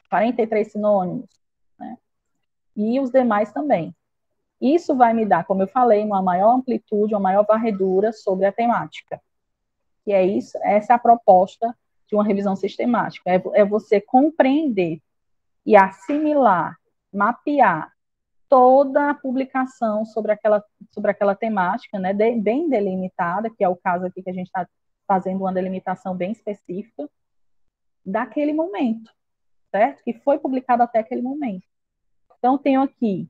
43 sinônimos, né? E os demais também. Isso vai me dar, como eu falei, uma maior amplitude, uma maior varredura sobre a temática. E é isso, essa é a proposta de uma revisão sistemática, é você compreender e assimilar, mapear toda a publicação sobre aquela temática, né, bem delimitada, que é o caso aqui que a gente está fazendo uma delimitação bem específica, daquele momento, certo? Que foi publicado até aquele momento. Então, tenho aqui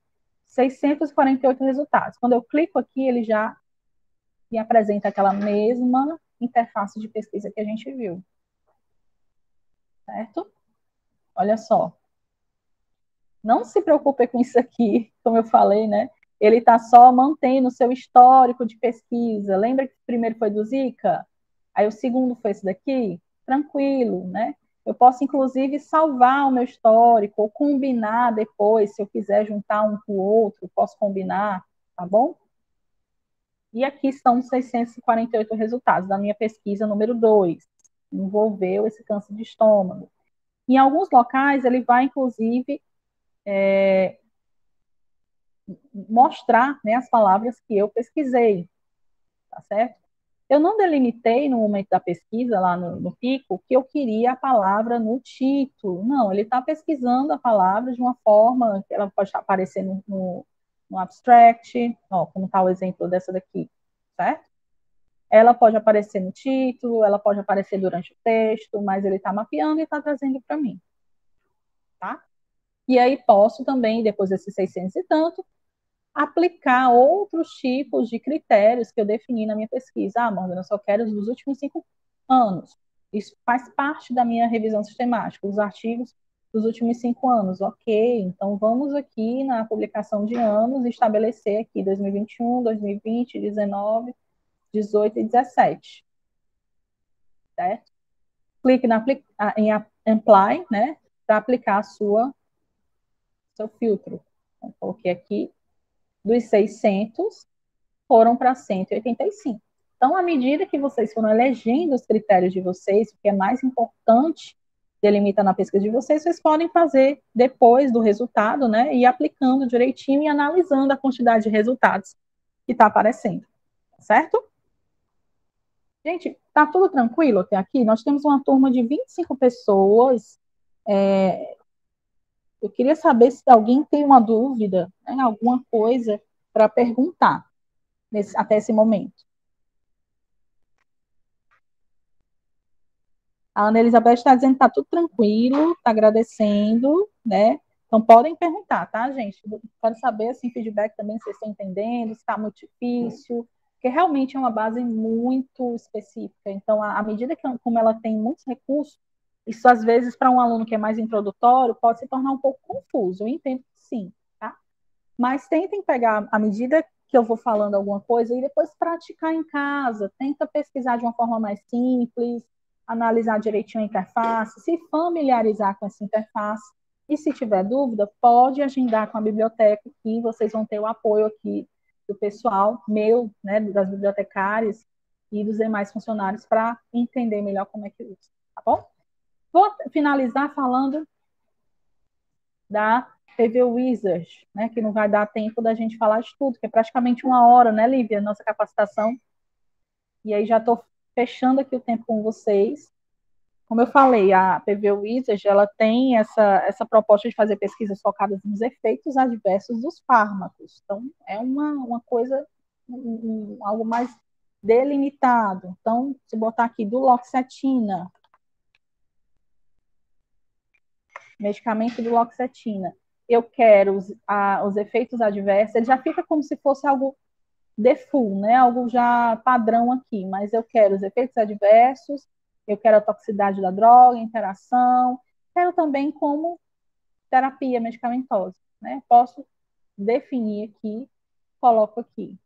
648 resultados. Quando eu clico aqui, ele já me apresenta aquela mesma interface de pesquisa que a gente viu. Certo? Olha só. Não se preocupe com isso aqui, como eu falei, né? Ele está só mantendo o seu histórico de pesquisa. Lembra que o primeiro foi do Zika? Aí o segundo foi esse daqui? Tranquilo, né? Eu posso, inclusive, salvar o meu histórico ou combinar depois, se eu quiser juntar um com o outro, posso combinar, tá bom? E aqui estão os 648 resultados da minha pesquisa número 2. Envolveu esse câncer de estômago. Em alguns locais, ele vai, inclusive, mostrar, né, as palavras que eu pesquisei, tá certo? Eu não delimitei no momento da pesquisa, lá no Pico, que eu queria a palavra no título. Não, ele está pesquisando a palavra de uma forma que ela pode aparecer no abstract, ó, como está o exemplo dessa daqui, certo? Ela pode aparecer no título, ela pode aparecer durante o texto, mas ele está mapeando e está trazendo para mim, tá? E aí posso também, depois desses 600 e tanto, aplicar outros tipos de critérios que eu defini na minha pesquisa. Ah, Morgana, eu só quero os dos últimos 5 anos. Isso faz parte da minha revisão sistemática, os artigos dos últimos 5 anos. Ok, então vamos aqui na publicação de anos estabelecer aqui 2021, 2020, 19, 18 e 17. Certo? Clique em Apply, né, para aplicar seu filtro. Então, coloquei aqui dos 600 foram para 185. Então, à medida que vocês foram elegendo os critérios de vocês, o que é mais importante delimitar na pesquisa de vocês, vocês podem fazer depois do resultado, né, e aplicando direitinho e analisando a quantidade de resultados que está aparecendo, certo? Gente, tá tudo tranquilo até aqui? Nós temos uma turma de 25 pessoas. Eu queria saber se alguém tem uma dúvida, né, alguma coisa para perguntar até esse momento. A Ana Elizabeth está dizendo que está tudo tranquilo, está agradecendo, né? Então podem perguntar, tá, gente? Quero saber, assim, feedback também, se vocês estão entendendo, se está muito difícil, porque realmente é uma base muito específica. Então, à medida que como ela tem muitos recursos, isso às vezes para um aluno que é mais introdutório pode se tornar um pouco confuso. Eu entendo que sim, tá? Mas tentem pegar, à medida que eu vou falando alguma coisa, e depois praticar em casa. Tenta pesquisar de uma forma mais simples, analisar direitinho a interface, se familiarizar com essa interface. E se tiver dúvida, pode agendar com a biblioteca, que vocês vão ter o apoio aqui do pessoal, meu, né, das bibliotecárias e dos demais funcionários, para entender melhor como é que usa, tá bom? Vou finalizar falando da TV Wizard, né, que não vai dar tempo da gente falar de tudo, que é praticamente 1 hora, né, Lívia, nossa capacitação. E aí já estou fechando aqui o tempo com vocês. Como eu falei, a PV Wizard, ela tem essa proposta de fazer pesquisas focadas nos efeitos adversos dos fármacos. Então, é uma coisa, algo mais delimitado. Então, se botar aqui duloxetina, medicamento duloxetina, eu quero os efeitos adversos, ele já fica como se fosse algo default, né? Algo já padrão aqui, mas eu quero os efeitos adversos, eu quero a toxicidade da droga, interação, quero também como terapia medicamentosa, né? Posso definir aqui, coloco aqui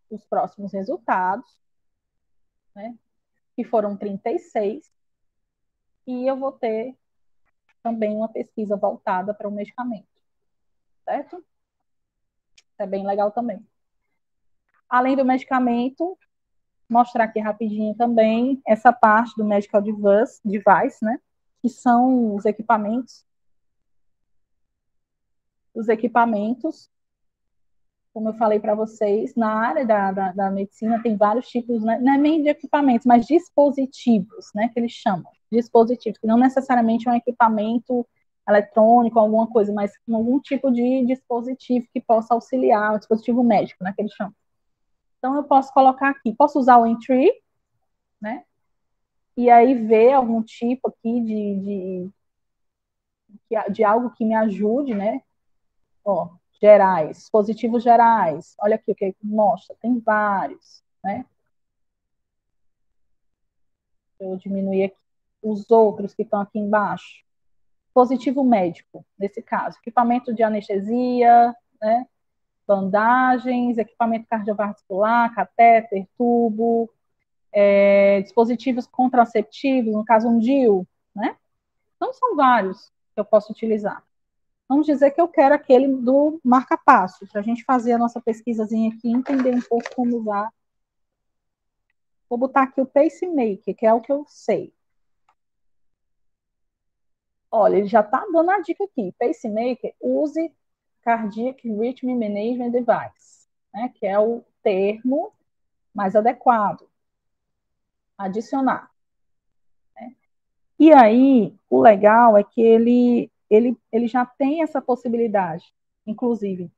os próximos resultados, né? Que foram 36, e eu vou ter também uma pesquisa voltada para o medicamento, certo? É bem legal também. Além do medicamento, mostrar aqui rapidinho também essa parte do Medical Device, né? Que são os equipamentos, como eu falei para vocês, na área da medicina tem vários tipos, né? Não é nem de equipamentos, mas dispositivos, né? Que eles chamam. Dispositivos, que não necessariamente é um equipamento eletrônico, alguma coisa, mas algum tipo de dispositivo que possa auxiliar, um dispositivo médico, né? Que eles chamam. Então, eu posso colocar aqui, posso usar o Entry, né? E aí ver algum tipo aqui de algo que me ajude, né? Ó, gerais, dispositivos gerais. Olha aqui o que mostra, tem vários, né? Eu diminuir aqui os outros que estão aqui embaixo. Dispositivo médico, nesse caso, equipamento de anestesia, né? Bandagens, equipamento cardiovascular, catéter, tubo, dispositivos contraceptivos, no caso um DIU, né? Então, são vários que eu posso utilizar. Vamos dizer que eu quero aquele do marca-passo, para a gente fazer a nossa pesquisazinha aqui, entender um pouco como usar. Vou botar aqui o pacemaker, que é o que eu sei. Olha, ele já está dando a dica aqui. Pacemaker, use Cardiac Rhythm Management Device, né, que é o termo mais adequado. Adicionar. Né? E aí, o legal é que ele já tem essa possibilidade, inclusive.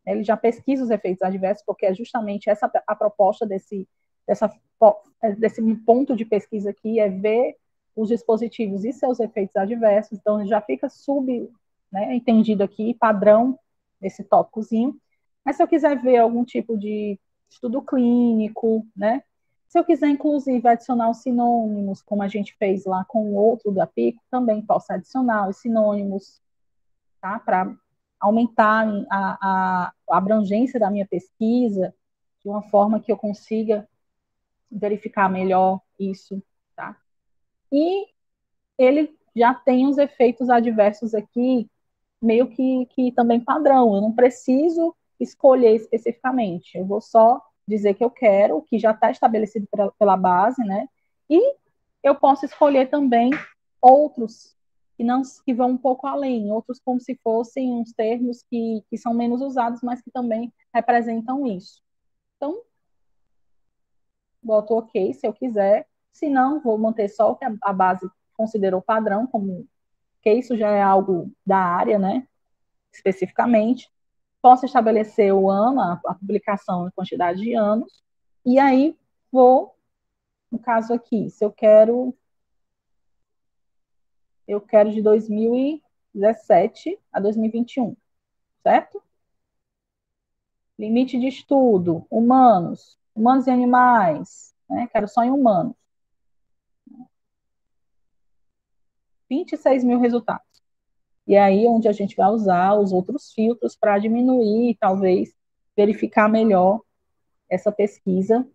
Ele já pesquisa os efeitos adversos, porque é justamente essa a proposta desse ponto de pesquisa aqui, é ver os dispositivos e seus efeitos adversos. Então, já fica entendido aqui, padrão, esse tópicozinho. Mas se eu quiser ver algum tipo de estudo clínico, né? Se eu quiser, inclusive, adicionar os sinônimos, como a gente fez lá com o outro da Pico, também posso adicionar os sinônimos, tá? Para aumentar a abrangência da minha pesquisa de uma forma que eu consiga verificar melhor isso, tá? E ele já tem os efeitos adversos aqui, meio que também padrão. Eu não preciso escolher especificamente. Eu vou só dizer que eu quero, o que já está estabelecido pela base, né? E eu posso escolher também outros que vão um pouco além, outros como se fossem uns termos que são menos usados, mas que também representam isso. Então, boto OK se eu quiser, se não, vou manter só o que a base considerou padrão, como que isso já é algo da área, né, especificamente. Posso estabelecer o ano, a publicação, a quantidade de anos, e aí vou, no caso aqui, se eu quero de 2017 a 2021, certo? Limite de estudo, humanos e animais, né? Quero só em humanos. 26 mil resultados. E aí onde a gente vai usar os outros filtros para diminuir, talvez, verificar melhor essa pesquisa,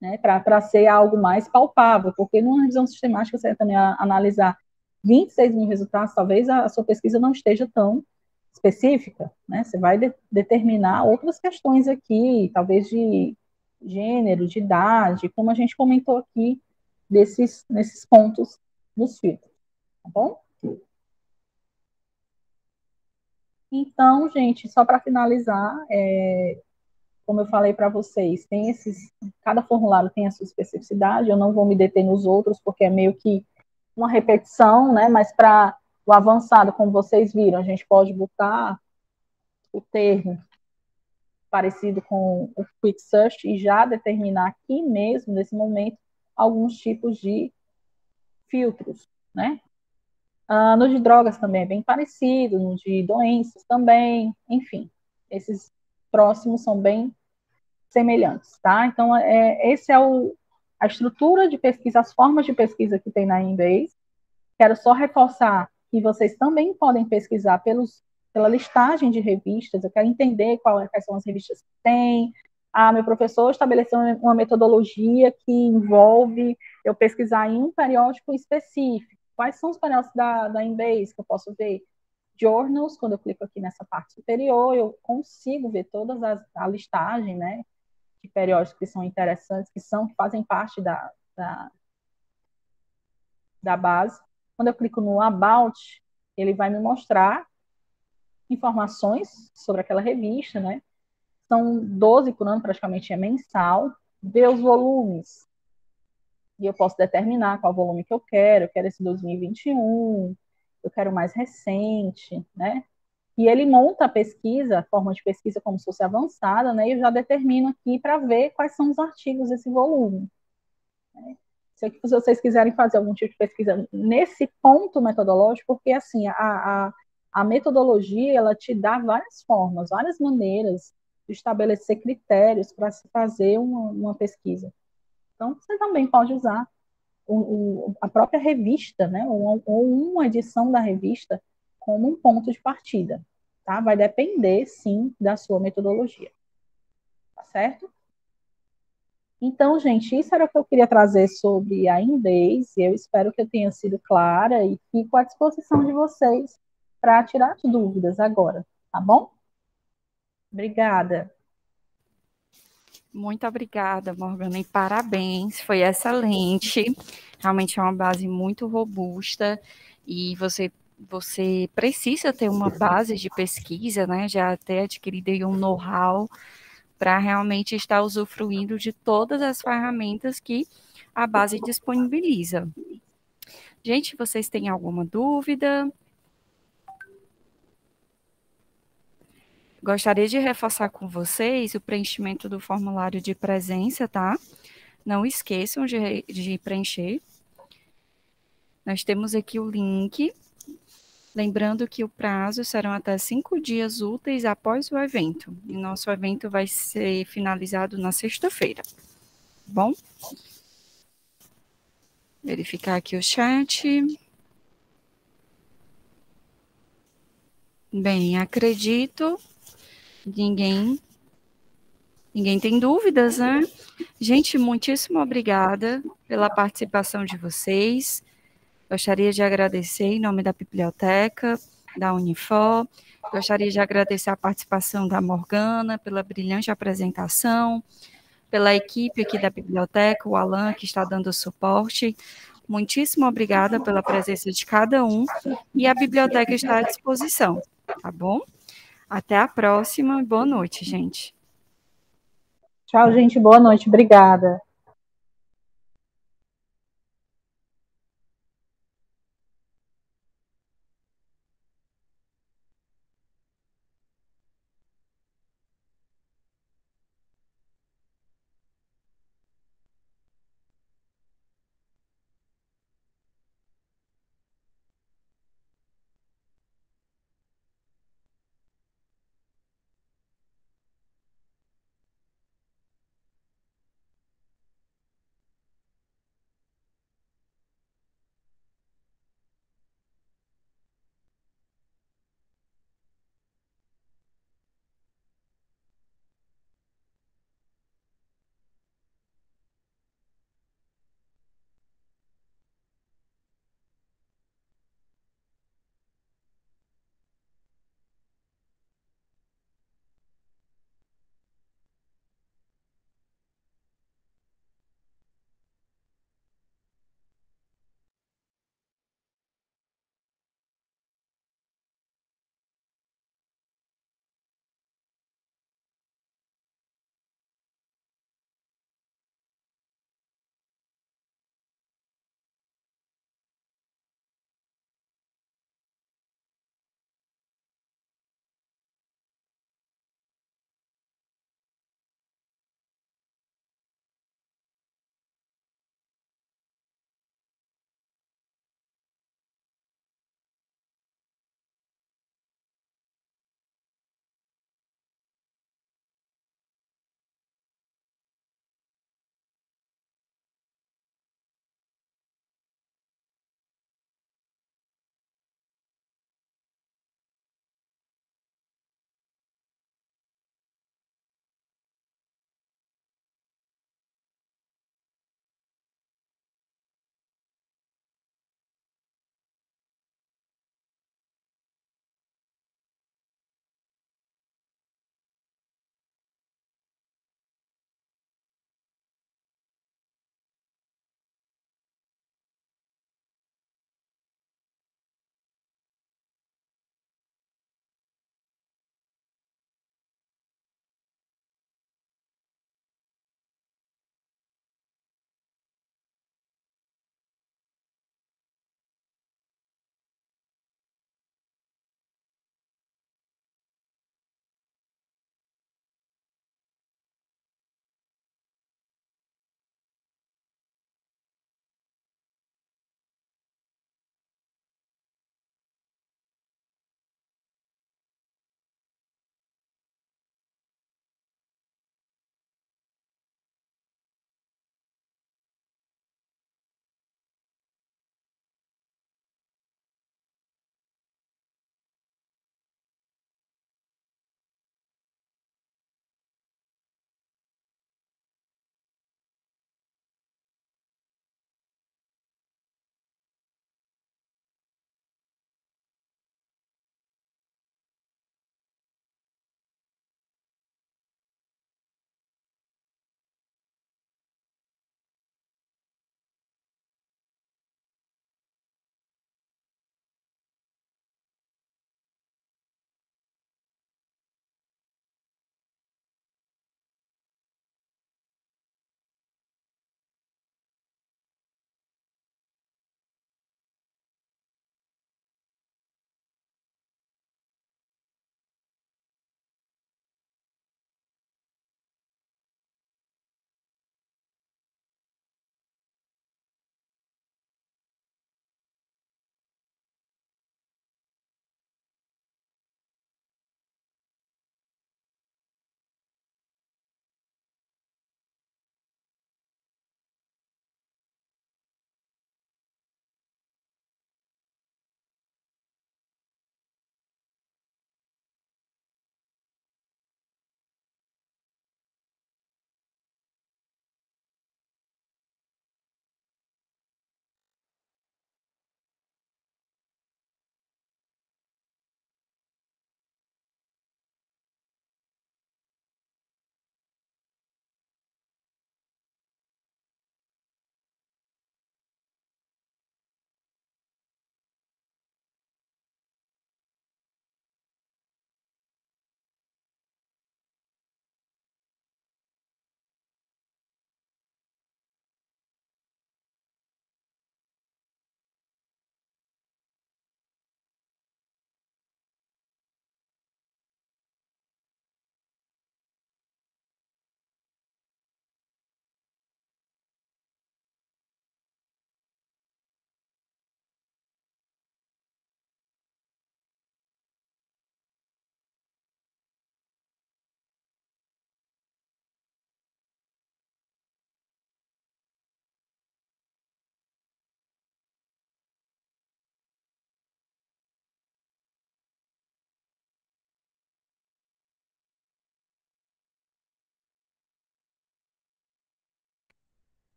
né, para ser algo mais palpável, porque numa revisão sistemática você vai também analisar 26 mil resultados, talvez a sua pesquisa não esteja tão específica, né? Você vai determinar outras questões aqui, talvez de gênero, de idade, como a gente comentou aqui, nesses pontos dos filtros, tá bom? Então, gente, só para finalizar, como eu falei para vocês, cada formulário tem a sua especificidade, eu não vou me deter nos outros, porque é meio que uma repetição, né? Mas para o avançado, como vocês viram, a gente pode botar o termo parecido com o Quick Search e já determinar aqui mesmo, nesse momento, alguns tipos de filtros, né? No de drogas também é bem parecido, no de doenças também, enfim, esses próximos são bem semelhantes, tá? Então, esse é a estrutura de pesquisa, as formas de pesquisa que tem na Embase. Quero só reforçar que vocês também podem pesquisar pela listagem de revistas, eu quero entender quais são as revistas que tem. Meu professor estabeleceu uma metodologia que envolve eu pesquisar em um periódico específico. Quais são os periódicos da Embase que eu posso ver? Journals, quando eu clico aqui nessa parte superior, eu consigo ver todas a listagem, né, de periódicos que são interessantes, que fazem parte da base. Quando eu clico no About, ele vai me mostrar informações sobre aquela revista, né? São 12 por ano, praticamente é mensal. Ver os volumes. E eu posso determinar qual volume que eu quero esse 2021, eu quero mais recente, né? E ele monta a pesquisa, a forma de pesquisa como se fosse avançada, né? E eu já determino aqui para ver quais são os artigos desse volume. Né? Se vocês quiserem fazer algum tipo de pesquisa nesse ponto metodológico, porque assim, a metodologia, ela te dá várias formas, várias maneiras de estabelecer critérios para se fazer uma pesquisa. Então, você também pode usar a própria revista, né, ou uma edição da revista como um ponto de partida, tá? Vai depender, sim, da sua metodologia, tá certo? Então, gente, isso era o que eu queria trazer sobre a Embase. Eu espero que eu tenha sido clara e fico à disposição de vocês para tirar as dúvidas agora, tá bom? Obrigada. Muito obrigada, Morgana, e parabéns, foi excelente. Realmente é uma base muito robusta e você precisa ter uma base de pesquisa, né? Já ter adquirido aí um know-how para realmente estar usufruindo de todas as ferramentas que a base disponibiliza. Gente, vocês têm alguma dúvida? Gostaria de reforçar com vocês o preenchimento do formulário de presença, tá? Não esqueçam de preencher. Nós temos aqui o link. Lembrando que o prazo serão até 5 dias úteis após o evento. E nosso evento vai ser finalizado na sexta-feira. Bom? Verificar aqui o chat. Bem, acredito. Ninguém tem dúvidas, né? Gente, muitíssimo obrigada pela participação de vocês. Gostaria de agradecer em nome da biblioteca, da Unifor. Gostaria de agradecer a participação da Morgana pela brilhante apresentação, pela equipe aqui da biblioteca, o Alan, que está dando suporte. Muitíssimo obrigada pela presença de cada um e a biblioteca está à disposição, tá bom? Até a próxima e boa noite, gente. Tchau, gente. Boa noite. Obrigada.